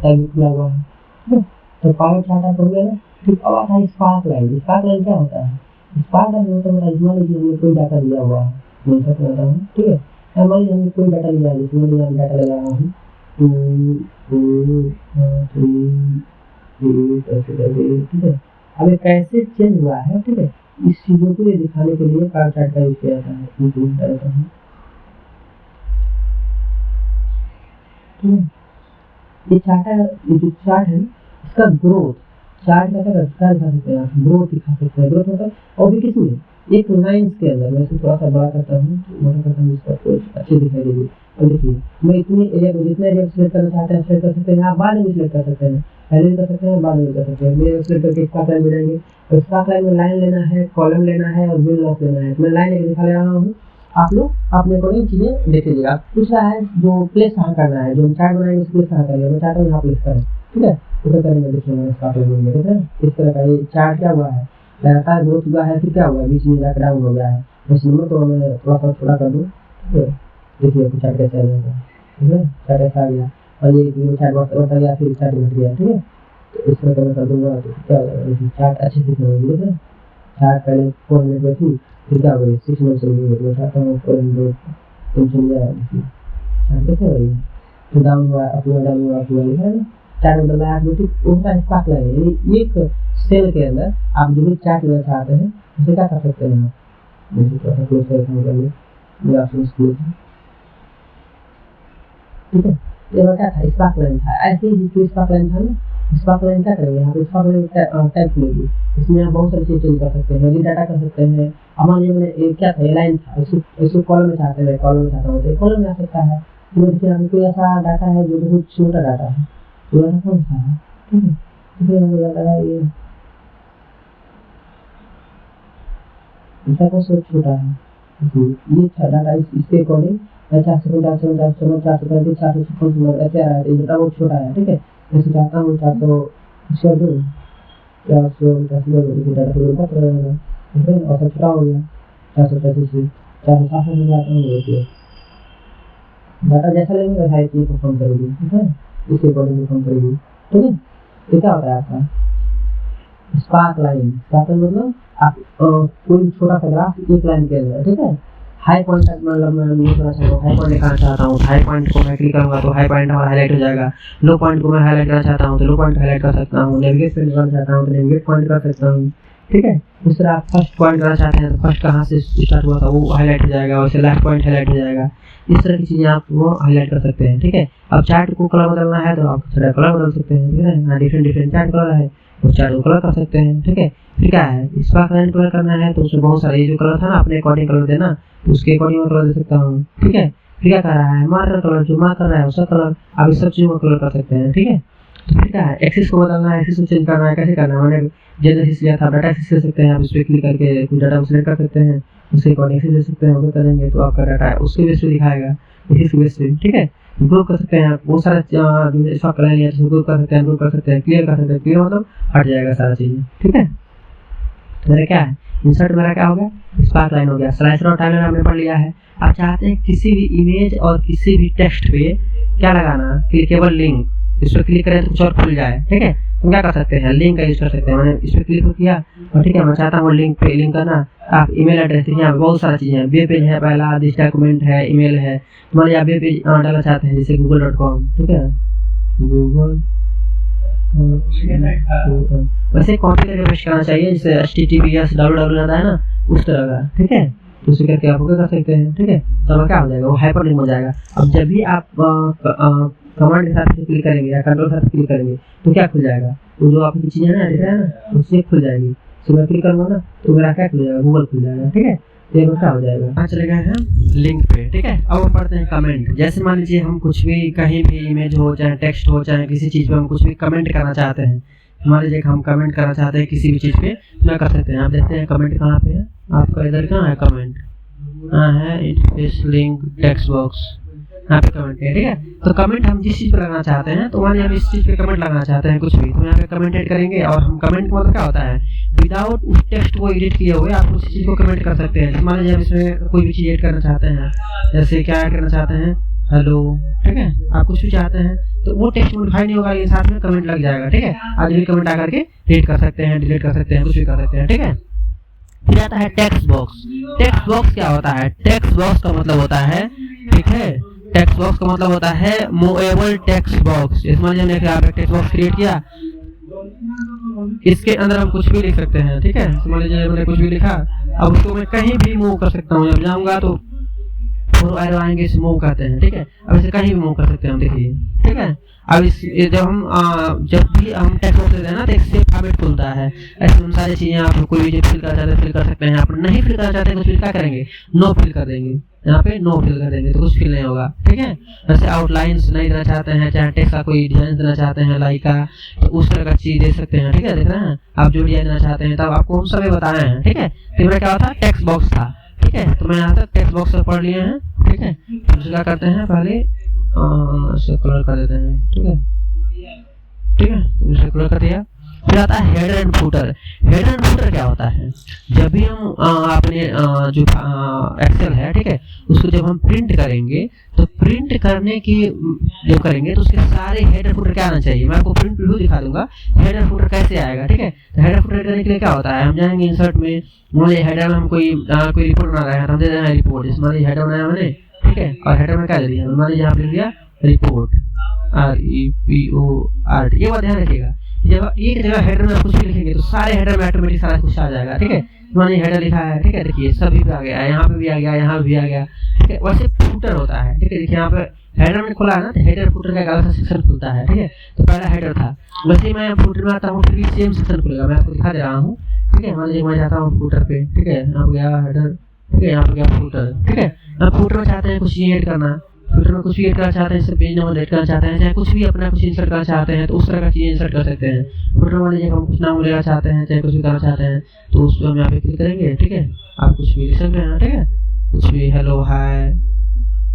टैग खुला हुआ है, ठीक है। तो पार्ट चार्ट आप हो गया ना। फिर अब आता है स्पार्क लाइन। स्पार्क लाइन क्या होता है, स्पार्क लाइन होता है, मान लीजिए हमने कोई डाटा दिया हुआ है, मैं इंसर्ट करता हूँ, ठीक है। मान लीजिए हमने कोई डाटा लिया है, जिसमें मैं डाटा लगा रहा हूँ 2 2 3 ऐसे करके, ठीक है। अब ये कैसे चेंज हुआ है, ठीक है, इस चीज़ों को दिखाने के लिए पार्ट चार्ट का यूज किया जाता है। ये चार्ट है, ये जो चार्ट है इसका ग्रोथ, चार्ट का क्या दिखा सकते हैं आप, ग्रोथ दिखा सकते हैं। ग्रोथ मतलब और भी किसमें, एक लाइन्स के अंदर। मैं इसे थोड़ा सा बड़ा करता हूँ, मोटा करता हूँ, इसका अच्छे दिखाई देगी। और देखिए मैं इतने एरिया को, जितना एरिया सिलेक्ट करना चाहते हैं सिलेक्ट कर सकते हैं, आप बाद में सिलेक्ट कर सकते हैं, पहले भी कर सकते हैं, बाद में भी कर सकते हैं। मेरे सिलेक्ट करके स्पार्क लाइन मिलेंगे, और स्पार्क लाइन में लाइन लेना है, कॉलम लेना है और विल लॉस लेना है। तो मैं लाइन लेके दिखा ले रहा हूँ, आप लोग अपने अकॉर्डिंग चीजें देख लीजिएगा। पूछ रहा है जो प्लेस कहाँ करना है, जो हम चार्ट बनाएंगे उस प्लेस कहाँ करेंगे, मैं चाहता हूँ यहाँ प्लेस करें, ठीक है। उधर करेंगे, देखिए मैं स्पार्क लाइन में, ठीक है। इस तरह का ये चार्ट क्या हुआ है, लगातार ग्रोथ हुआ है, फिर क्या हुआ, बीच में जाकर डाउन हो गया है। इस नंबर को मैं थोड़ा सा छोटा कर दूँ, ठीक है। देखिए चार्ट कैसे आ जाएगा, ठीक है, चार्ट ऐसा आ गया, और ये चार्ट बढ़ता गया, फिर चार्ट घट गया, ठीक है। तो इस तरह मैं कर दूंगा तो क्या होगा, चार्ट अच्छे से दिखेगा, ठीक है। चार्ट पहले 400 पे थी, फिर क्या हो गई 600 चली गई, मैं चाहता हूँ 400 चली जाए, चार्ट कैसे हो रही है, तो डाउन हुआ, अप हुआ, डाउन हुआ, अप हुआ, लिखा है ना। चार्ट बदल रहा है, ऑटोमेटिक उनका स्पार्क लाइन है, यानी एक सेल के अंदर आप जो भी चार्ट लेना चाहते हैं उसे क्या कर सकते हैं आप। जैसे थोड़ा सा क्लोज करता हूँ, पहले मेरा ऑप्शन क्लोज है, ठीक है। ये क्या था, स्पार्क लाइन था। ऐसे ही जो स्पार्क लाइन था ना, स्पार्क लाइन क्या करेंगे, यहाँ पे स्पार्क लाइन टैब खुलेगी, इसमें आप बहुत सारी चीज़ चेंज कर सकते हैं, डाटा कर सकते हैं। अब मान लीजिए मैंने क्या था, ये लाइन था, इसको कॉलम में चाहते हैं, कॉलम में चाहता हूँ तो कॉलम में आ सकता है। तो देखिए यहाँ पे कोई ऐसा डाटा है जो बहुत छोटा डाटा है, तो डाटा कौन सा है, ठीक है। तो फिर हमें डाटा है ये कौन सा छोटा है, ये डाटा इसके अकॉर्डिंग 400 ऐसे आ रहा है, डाटा बहुत छोटा है, ठीक है। जैसे चाहता हूँ 400 कर दूँ, 480 डाटा तो बढ़ता रहेगा, ठीक है। और सब छोटा हो गया 485 460 में जाता हूँ, देखिए डाटा जैसा लेंगे वैसा ही चीज़ परफॉर्म करेगी, ठीक है, इसके अकॉर्डिंग परफॉर्म करेगी, ठीक है। तो क्या होता है आपका स्पार्क लाइन। स्पार्क लाइन मतलब आप कोई छोटा सा ग्राफ एक लाइन के अंदर, ठीक है। हाई पॉइंट तक मतलब मैं थोड़ा सा हाई पॉइंट दिखाना चाहता हूँ, हाई पॉइंट को मैं क्लिक करूँगा तो हाई पॉइंट हमारा हाईलाइट हो जाएगा। लो पॉइंट को मैं हाईलाइट करना चाहता हूँ तो लो पॉइंट हाईलाइट कर सकता हूँ। नेविगेट पॉइंट करना चाहता हूँ तो नेविगेट पॉइंट कर सकता हूँ, ठीक है। उस तरह आप फर्स्ट पॉइंट करना चाहते हैं तो फर्स्ट कहाँ से स्टार्ट हुआ था वो हाईलाइट हो जाएगा, वैसे लास्ट पॉइंट हाईलाइट हो जाएगा। इस तरह की चीज़ें आप वो हाईलाइट कर सकते हैं, ठीक है। अब चार्ट को कलर बदलना है तो आप थोड़ा कलर बदल सकते हैं, ठीक है। यहाँ डिफरेंट चार्ट कलर है, उस चार्ट को कलर कर सकते हैं, ठीक है। फिर क्या है, स्पार्क लाइन कलर करना है तो उसमें बहुत सारे, ये जो कलर था ना अपने अकॉर्डिंग कलर देना, तो उसके अकॉर्डिंग मैं कलर दे सकता हूँ, ठीक है। फिर क्या कर रहा है, मार्कर कलर, जो मार्क कर रहा है उसका कलर, आप इस सब चीज़ों का कलर कर सकते हैं, ठीक है। तो फिर क्या है, एक्सिस को बदलना है, एक्सिस को चेंज करना है, कैसे करना है, मैंने जनरल एक्सिस लिया था, डाटा एक्सिस ले सकते हैं आप, इस पर क्लिक करके कुछ डाटा को सिलेक्ट कर सकते हैं, उसके अकॉर्डिंग एक्सिस ले सकते हैं, ओके करेंगे तो आपका डाटा उसके बेस पे दिखाएगा, एक्सिस के बेस पे, ठीक है। ग्रुप कर सकते हैं आप, बहुत सारा स्पार्क लाइन है, ग्रुप कर सकते हैं, ग्रुप कर सकते हैं, क्लियर कर सकते हैं, क्लियर मतलब हट जाएगा सारा चीज़, ठीक है। मेरा क्या है, इंसर्ट मेरा क्या हो गया, स्पार्क लाइन हो गया। स्लाइसर और टाइमलाइन आपने पढ़ लिया है। आप चाहते हैं किसी भी इमेज और किसी भी टेक्स्ट पे क्या लगाना, क्लिकेबल लिंक, इस पर क्लिक करें तो कुछ और खुल जाए, ठीक है। तो क्या कर सकते हैं, लिंक का यूज कर सकते हैं। मैंने इस पर क्लिक किया और ठीक है, मैं चाहता हूँ लिंक पे लिंक करना, आप ईमेल एड्रेस देखिए, यहाँ पे बहुत सारी चीज़ें हैं। वेब पेज है पहला, दिस डॉक्यूमेंट है, ईमेल है। मान लीजिए आप वेब पेज डालना चाहते हैं जैसे google.com, ठीक है, गूगल वैसे कॉपी करके पेस्ट करना चाहिए, जैसे https www आता है ना उस तरह का, ठीक है। तो उसे करके आप कर सकते हैं, ठीक है। तो क्या हो जाएगा, वो हाइपरलिंक हो जाएगा। अब जब भी आप कमांड के साथ क्लिक करेंगे या कंट्रोल के साथ क्लिक करेंगे तो क्या खुल जाएगा, वो जो आपकी चीज़ें ना दिख रहा है ना उससे खुल जाएगी। तो मैं क्लिक करूँगा ना तो मेरा क्या खुल जाएगा, गूगल खुल जाएगा, ठीक है। तो ये क्या हो जाएगा, यहाँ चले गए हैं लिंक पे, ठीक है। अब हम पढ़ते हैं कमेंट। जैसे मान लीजिए हम कुछ भी कहीं भी इमेज हो चाहे टेक्स्ट हो चाहे किसी चीज़ पे हम कुछ भी कमेंट करना चाहते हैं, मान लीजिए हम कमेंट करना चाहते हैं किसी भी चीज़ पे, तो क्या कर सकते हैं। आप देखते हैं कमेंट कहाँ पे है, आपका इधर कहाँ है कमेंट, हाँ है इस लिंक टेक्स्ट बॉक्स, यहाँ पे कमेंट है, ठीक है। तो कमेंट हम जिस चीज़ पे लगाना चाहते हैं, तो मान लीजिए हम इस चीज़ पे कमेंट लगाना चाहते हैं कुछ भी, तो यहाँ पे कमेंट ऐड करेंगे। और हम कमेंट मतलब क्या होता है, विदाउट उस टेक्स्ट को एडिट किए हुए आप उस चीज़ को कमेंट कर सकते हैं। मान लीजिए हम इसमें कोई भी चीज़ ऐड करना चाहते हैं, जैसे क्या ऐड करना चाहते हैं, हेलो, ठीक है। आप कुछ भी चाहते हैं तो वो टेक्स्ट मॉडिफाई नहीं होगा, ये साथ में कमेंट लग जाएगा, ठीक है। आप भी कमेंट आकर के रीड कर सकते हैं, डिलीट कर सकते हैं, कुछ भी कर सकते हैं, ठीक है। फिर आता है टेक्स्ट बॉक्स। टेक्स्ट बॉक्स क्या होता है, टेक्स्ट बॉक्स का मतलब होता है, ठीक है, टेक्स्ट बॉक्स का मतलब होता है मूवेबल टेक्स्ट बॉक्स। इसमें हमने टेक्स्ट बॉक्स क्रिएट किया, इसके अंदर हम कुछ भी लिख सकते हैं, ठीक है। मान लीजिए मैंने कुछ भी लिखा, अब उसको मैं कहीं भी मूव कर सकता हूँ। जब जाऊँगा तो फोर एरो आएंगे, इसे मूव करते हैं, ठीक है। अब इसे कहीं भी मूव कर सकते हैं हम, देखिए, ठीक है। अब इस जब भी हम टेक्स्ट बॉक्स देते हैं ना तो एक सेव फॉर्मेट खुलता है। ऐसे हम सारी चीज़ें आप कोई भी फिल करना चाहते हैं फिल कर सकते हैं। आप नहीं फिल करना चाहते हैं तो फिर क्या करेंगे, नो फिल कर देंगे, यहाँ पे नो फिल कर देंगे तो कुछ फिल नहीं होगा, ठीक है। वैसे आउटलाइंस नहीं देना चाहते हैं, चाहे टेक्स्ट का कोई डिजाइन देना चाहते हैं लाइक का, तो उस तरह का चीज़ दे सकते हैं, ठीक है। देख रहे हैं आप जो डिजाइन देना चाहते हैं, तब आपको हम सभी बताए हैं, ठीक है। तो मेरा क्या होता है, टेक्स्ट बॉक्स था, ठीक है। तो मैं यहाँ तक टेक्स्ट बॉक्स से पढ़ लिए हैं, ठीक है। तो क्या करते हैं, पहले इसे कलर कर देते हैं, ठीक है, ठीक है। तो इसे कलर कर दिया। फिर आता है header and footer. Header and footer क्या होता है, जब भी हम अपने जो एक्सेल है, ठीक है, उसको जब हम प्रिंट करेंगे तो प्रिंट करने की जब करेंगे तो उसके सारे हेडर फुटर क्या आना चाहिए। मैं आपको प्रिंट प्रीव्यू दिखा दूंगा हेडर फुटर कैसे आएगा, ठीक है। तो हेडर फुटर करने के लिए क्या होता है, हम जाएंगे इंसर्ट में, मान लीजिए हेडर में हम कोई रिपोर्ट बना रहे हैं, हम दे रहे हैं रिपोर्ट, जैसे मान लीजिए हेडर बनाया मैंने, ठीक है। और हेडर में क्या दे दिया, मान लीजिए यहाँ पे लिख दिया रिपोर्ट, REPORT। ये बात ध्यान रखिएगा, जब एक जगह हेडर में कुछ भी लिखेंगे तो सारे हेडर में ऑटोमेटिक सारा कुछ आ जाएगा, ठीक है। मैंने हेडर लिखा है, ठीक है, देखिए सभी पे आ गया, यहाँ पे भी आ गया, यहाँ भी आ गया, ठीक है। वैसे फुटर होता है, ठीक है। देखिए यहाँ पे हेडर में खुला है ना, तो हेडर फुटर का एक अलग सा सेक्शन खुलता है, ठीक है। तो पहला हेडर था, वैसे मैं फुटर में आता हूँ फिर भी सेम सेक्शन खुलेगा, मैं आपको दिखा दे रहा हूँ, ठीक है। मान लीजिए मैं जाता हूँ फुटर पे, ठीक है, यहाँ पे गया हेडर, ठीक है, यहाँ पे गया फुटर, ठीक है। अब फुटर में चाहते हैं कुछ चीज़ ऐड करना, फुटर में कुछ भी ऐड करना चाहते हैं, जैसे पेज नंबर ऐड करना चाहते हैं, चाहे कुछ भी अपना कुछ इंसर्ट करना चाहते हैं तो उस तरह का चीज़ इंसर्ट कर सकते हैं। फुटर में लीजिए हम कुछ नाम लेना चाहते हैं, चाहे कुछ भी करना चाहते हैं तो उस पर हम यहाँ पे क्लिक करेंगे, ठीक है। आप कुछ भी लिख सकते हैं, ठीक है, कुछ भी हेलो हाय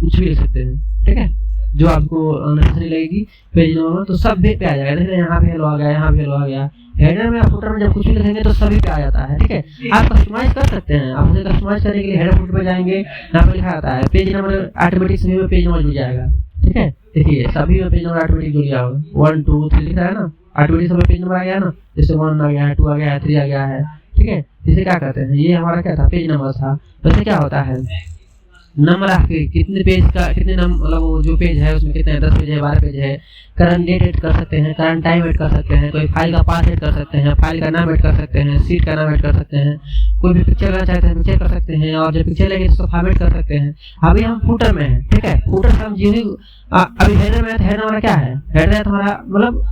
कुछ भी लिख सकते हैं, ठीक है, जो आपको नेसेसरी लगेगी पेज नंबर, तो सब पे आ जाएगा। देखिए यहाँ पे हेलो आ गया, यहाँ पे हेलो आ गया। हेडर में आप फुटर में जब कुछ भी लिखेंगे तो सभी पे आ जाता है, ठीक है। आप कस्टमाइज कर सकते हैं, आप उसे कस्टमाइज करने के लिए हेडर फुटर पे जाएंगे, यहाँ पे लिखा आता है पेज नंबर, ऑटोमेटिक सभी में पेज नंबर जुड़ जाएगा, ठीक है। देखिए सभी में पेज नंबर ऑटोमेटिक जुड़ गया, 1 2 3 लिख रहा है ना, ऑटोमेटिक सब पेज नंबर आ गया ना, जैसे 1 आ गया है, 2 आ गया है, 3 आ गया है, ठीक है। इसे क्या कहते हैं, ये हमारा क्या था, पेज नंबर था। वैसे क्या होता है, नंबर आपके कितने पेज का, कितने मतलब वो जो पेज है उसमें कितने 10 पेज है, 12 पेज है। करंट डेट ऐड कर सकते हैं, करंट टाइम ऐड कर सकते हैं, कोई फाइल का पाथ ऐड कर सकते हैं, फाइल का नाम ऐड कर सकते हैं, सीट का नाम ऐड कर सकते हैं, कोई भी पिक्चर लेना चाहते हैं पिक्चर कर सकते हैं, और जब पिक्चर लेंगे तो फॉर्मेट कर सकते हैं। अभी हम फुटर में हैं, ठीक है। फुटर से हम अभी हेडर में है, तो हेडर हमारा क्या है, हेडर है तो हमारा मतलब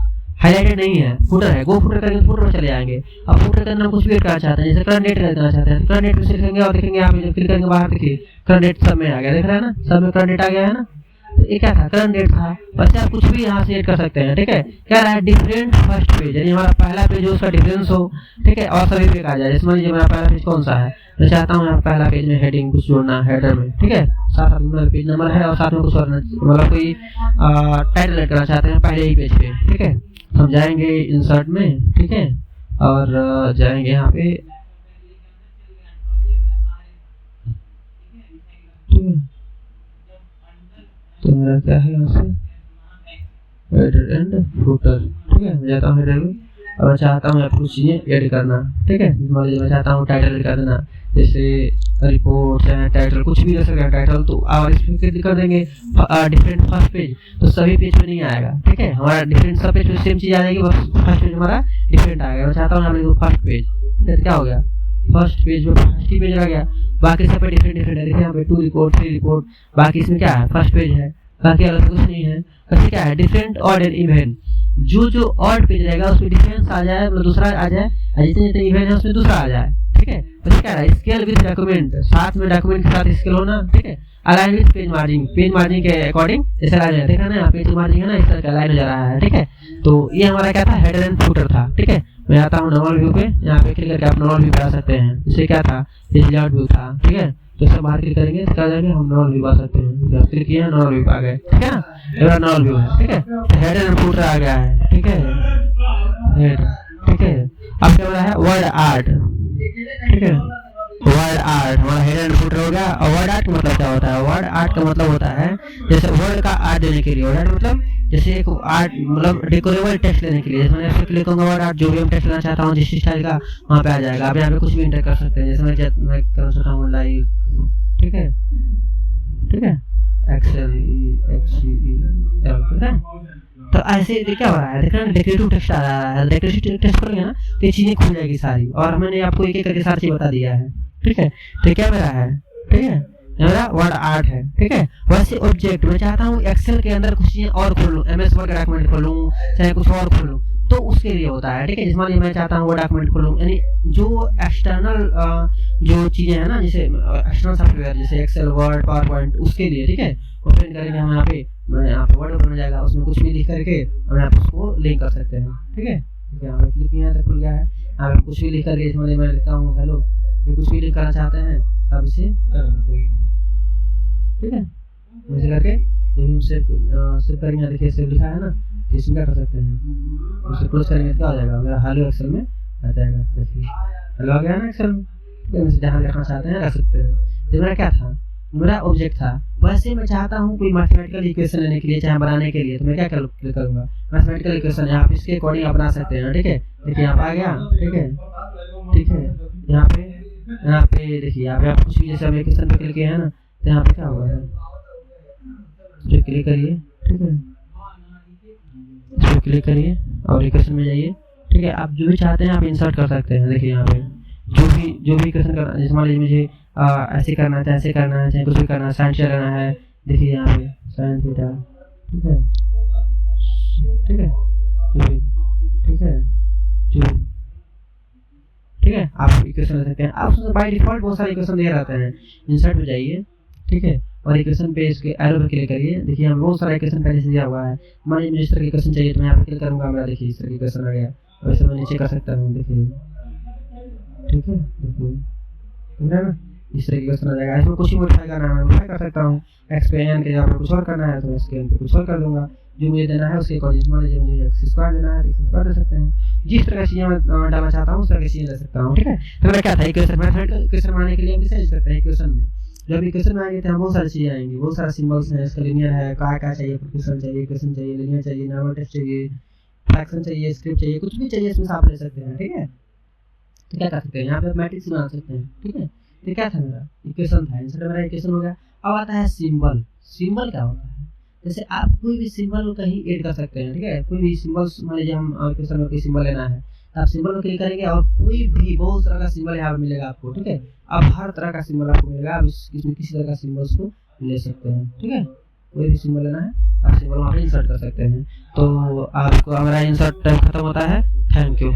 हाईलाइटेड नहीं है, फुटर है। गो फुटर करेंगे तो फुटर में चले जाएंगे। अब फुटर के अंदर कुछ भी करना चाहते हैं, जैसे करंट डेट करना चाहते हैं, करंट डेट में लिखेंगे और देखेंगे आप क्लिक करेंगे बाहर, देखिए करंट डेट सब में आ गया, देख रहे हैं ना, सब में करंट डेट आ गया है ना। तो ये क्या था, करंट डेट था। वैसे आप कुछ भी यहाँ से ऐड कर सकते हैं, ठीक है। क्या रहा है, डिफरेंट फर्स्ट पेज, यानी हमारा पहला पेज हो उसका डिफरेंस हो, ठीक है, और सभी पेज आ जाए। जैसे मान लीजिए मेरा पहला पेज कौन सा है, मैं चाहता हूँ यहाँ पहला पेज में हेडिंग कुछ जोड़ना हेडर में, ठीक है, साथ में पेज नंबर है और साथ में कुछ और मतलब कोई टाइटल ऐड करना चाहते हैं पहले ही पेज पे, ठीक है। हम जाएंगे इंसर्ट में, ठीक है, और जाएंगे यहाँ पे ठीक है। तो मेरा क्या है यहाँ से हेडर एंड फुटर, ठीक है। मैं जाता हूँ हेडर में, अब मैं चाहता हूँ आपको कुछ चीज़ें ऐड करना, ठीक है। मान लीजिए मैं चाहता हूँ टाइटल ऐड कर देना, जैसे रिपोर्ट है, टाइटल कुछ भी कर सकते हैं टाइटल, तो और इसमें क्लिक कर देंगे डिफरेंट फर्स्ट पेज, तो सभी पेज पे नहीं आएगा, ठीक है। हमारा डिफरेंट सब पेज पे सेम चीज़ आ जाएगी, बस फर्स्ट पेज हमारा डिफरेंट आएगा। मैं चाहता हूँ यहाँ पे फर्स्ट पेज, क्या हो गया, फर्स्ट पेज में फर्स्ट ही पेज आ गया, बाकी सब पे डिफरेंट डिफरेंट है। देखिए यहाँ पे 2 रिपोर्ट 3 रिपोर्ट, बाकी इसमें क्या है फर्स्ट पेज है, बाकी अलग कुछ नहीं है। वैसे क्या है डिफरेंट ऑड एंड इवन, जो ऑड पेज रहेगा उसमें डिफरेंस आ जाए, मतलब दूसरा आ जाए, और जितने जितने इवन है उसमें दूसरा आ जाए, ठीक है। वैसे क्या है स्केल विद डॉक्यूमेंट, साथ में डॉक्यूमेंट के साथ स्केल होना, ठीक है। अलाइन विद पेज मार्जिन के अकॉर्डिंग जैसे अलाइन है, देखा ना पेज मार्जिन है ना, इस तरह का अलाइन हो जा रहा है, ठीक है। तो ये हमारा क्या था हेडर एंड फुटर था, ठीक है। मैं आता हूँ नॉर्मल व्यू पे, यहाँ पे क्लिक करके आप नॉर्मल व्यू पे आ सकते हैं। इससे क्या था पेज लेआउट व्यू था, ठीक है। तो सब बाहर क्लिक करेंगे तो क्या जाएंगे हम नॉर्मल व्यू आ सकते हैं, क्लिक किया नॉर्मल व्यू आ गए, ठीक है ना। ये नॉर्मल व्यू है, ठीक है। हेडर एंड फुटर आ गया है, ठीक है, हेड, ठीक है। अब क्या हो रहा है वर्ड आर्ट, ठीक है। वर्ड आर्ट हमारा हेडर एंड फुटर हो गया। और वर्ड आर्ट का मतलब क्या होता है, वर्ड आर्ट का मतलब होता है जैसे वर्ड का आर्ट देने के लिए, वर्ड आर्ट मतलब जैसे एक आर्ट मतलब डेकोरेबल टेक्स्ट लेने के लिए, जैसे मैं ऐसे क्लिक करूंगा वर्ड आर्ट, जो भी हम टेक्स्ट लेना चाहता हूँ जिस स्टाइल का वहाँ पे आ जाएगा। आप यहाँ पे कुछ भी इंटर कर सकते हैं, जैसे मैं कर सकता हूँ लाइक, ठीक है, ठीक है, एक्सेल ठीक है। तो ऐसे क्या हो रहा है, देखना डेकोरेटिव टेक्स्ट आ रहा है, डेकोरेटिव टेक्स्ट करेंगे ना तो ये चीजें खुल जाएगी सारी, और मैंने आपको एक एक करके सारी चीज बता दिया है, ठीक है। तो क्या मेरा है, ठीक है, मेरा वर्ड आर्ट है, ठीक है। वैसे ऑब्जेक्ट मैं चाहता हूँ एक्सेल के अंदर कुछ चीजें और खोल लूँ, MS वर्ड का डॉक्यूमेंट खोलूँ, चाहे कुछ और खोलूँ, तो उसके लिए होता है, ठीक है। जिसमें मैं चाहता हूँ वो डॉक्यूमेंट खोलूँ, यानी जो एक्सटर्नल जो चीजें हैं ना, जैसे एक्सटर्नल सॉफ्टवेयर जैसे एक्सेल वर्ड पावर पॉइंट, उसके लिए, ठीक है। ओपन करेंगे हम यहाँ पे, मैं यहाँ पे वर्ड ओपन हो जाएगा, उसमें कुछ भी लिख करके हम यहाँ पे उसको लिंक कर सकते हैं, ठीक है। ठीक है, यहाँ पे क्लिक किया यहाँ तक खुल गया है। यहाँ पे कुछ भी लिख करके, इसमें मैं लिखता हूँ हेलो, ये कुछ भी लिख करना चाहते हैं आप इसे कर सकते हैं, ठीक है। वैसे करके जब हम सेव करेंगे, देखिए सेव लिखा है ना, तो इसमें क्या कर सकते हैं, उसे क्लोज करेंगे तो क्या हो जाएगा, मेरा हेलो एक्सेल में आ जाएगा। देखिए हेलो आ गया ना एक्सेल में, तो जहाँ लिखना चाहते हैं रख सकते हैं। तो मेरा क्या था, मेरा ऑब्जेक्ट था। वैसे मैं चाहता हूँ कोई मैथमेटिकल इक्वेशन लेने के लिए, चाहे बनाने के लिए, तो मैं क्या करूँगा, मैथमेटिकल इक्वेशन यहाँ पे इसके अकॉर्डिंग आप बना सकते हैं, ठीक है। देखिए यहाँ पे आ गया, ठीक है, ठीक है। यहाँ पे देखिए यहाँ पे आप कुछ भी, जैसे हम इक्वेशन पे क्लिक किए हैं ना, तो यहाँ पे क्या हुआ है, इस क्लिक करिए, ठीक है, इस पर क्लिक करिए और इक्वेशन में जाइए, ठीक है। आप जो भी चाहते हैं आप इंसर्ट कर सकते हैं। देखिए यहाँ पे जो भी इक्वेशन करना, जैसे मान लीजिए मुझे ऐसे करना है, ऐसे करना है, चाहे कुछ भी करना है, साइन थीटा करना है, देखिए यहाँ पे साइन थीटा, ठीक है, ठीक है, ठीक है, ठीक है। आप इक्वेशन ले सकते हैं, आप उसमें बाय डिफॉल्ट बहुत सारे इक्वेशन दे रहते हैं। इंसर्ट में जाइए, ठीक है, और इक्वेशन पे इसके एरो पे क्लिक करिए। देखिए यहाँ बहुत सारा इक्वेशन पहले से दिया हुआ है। मान लीजिए मुझे इस तरह की इक्वेशन चाहिए, तो मैं यहाँ पे क्लिक करूँगा, मेरा देखिए इस तरह की इक्वेशन आ गया। वैसे मैं नीचे कर सकता हूँ, देखिए, ठीक है, देखिए ना, इस तरह की क्वेश्चन आ जाएगा। इसमें कुछ ही मॉडिफाई करना है, मैं मॉडिफाई कर सकता हूँ। एक्स पे एन के जगह पर कुछ और करना है तो इसके एन पे कुछ और कर दूंगा। जो मुझे देना है उसके अकॉर्डिंग, मान लीजिए मुझे एक्स स्क्वायर देना है तो एक्स स्क्वायर दे सकते हैं। जिस तरह की चीज़ें मैं डालना चाहता हूँ उस तरह की चीज़ें दे सकता हूँ, ठीक है। तो मेरा क्या था, इक्वेशन मैथमेटिकल इक्वेशन बनाने के लिए हम किसे यूज करते हैं, इक्वेशन में। जब इक्वेशन में आएंगे तो हम बहुत सारी चीज़ें आएंगी, बहुत सारे सिंबल्स हैं, इसका लीनियर है, क्या चाहिए, प्रोपोर्शन चाहिए, इक्वेशन चाहिए, लीनियर चाहिए, नॉर्मल टेस्ट चाहिए, फ्रैक्शन चाहिए, स्क्रिप्ट चाहिए, कुछ भी चाहिए इसमें आप ले सकते हैं, ठीक है। तो क्या कर सकते हैं, यहाँ पे मैट्रिक्स बना सकते हैं, ठीक है। तो क्या था, मेरा इक्वेशन था, आंसर मेरा इक्वेशन हो गया। अब आता है सिंबल। सिंबल क्या होता है, जैसे आप कोई भी सिंबल कहीं ऐड कर सकते हैं, ठीक है। कोई भी सिंबल्स, मान लीजिए हम इक्वेशन में कोई सिंबल लेना है तो आप सिंबल में क्लिक करेंगे और कोई भी बहुत तरह का सिंबल यहाँ पे मिलेगा आपको, ठीक है। अब हर तरह का सिंबल आपको मिलेगा, आप इसमें किसी तरह का सिंबल्स को ले सकते हैं, ठीक है। कोई भी सिंबल लेना है आप सिंबल वहाँ पे इंसर्ट कर सकते हैं। तो आपको हमारा इंसर्ट टाइम खत्म होता है। Thank you.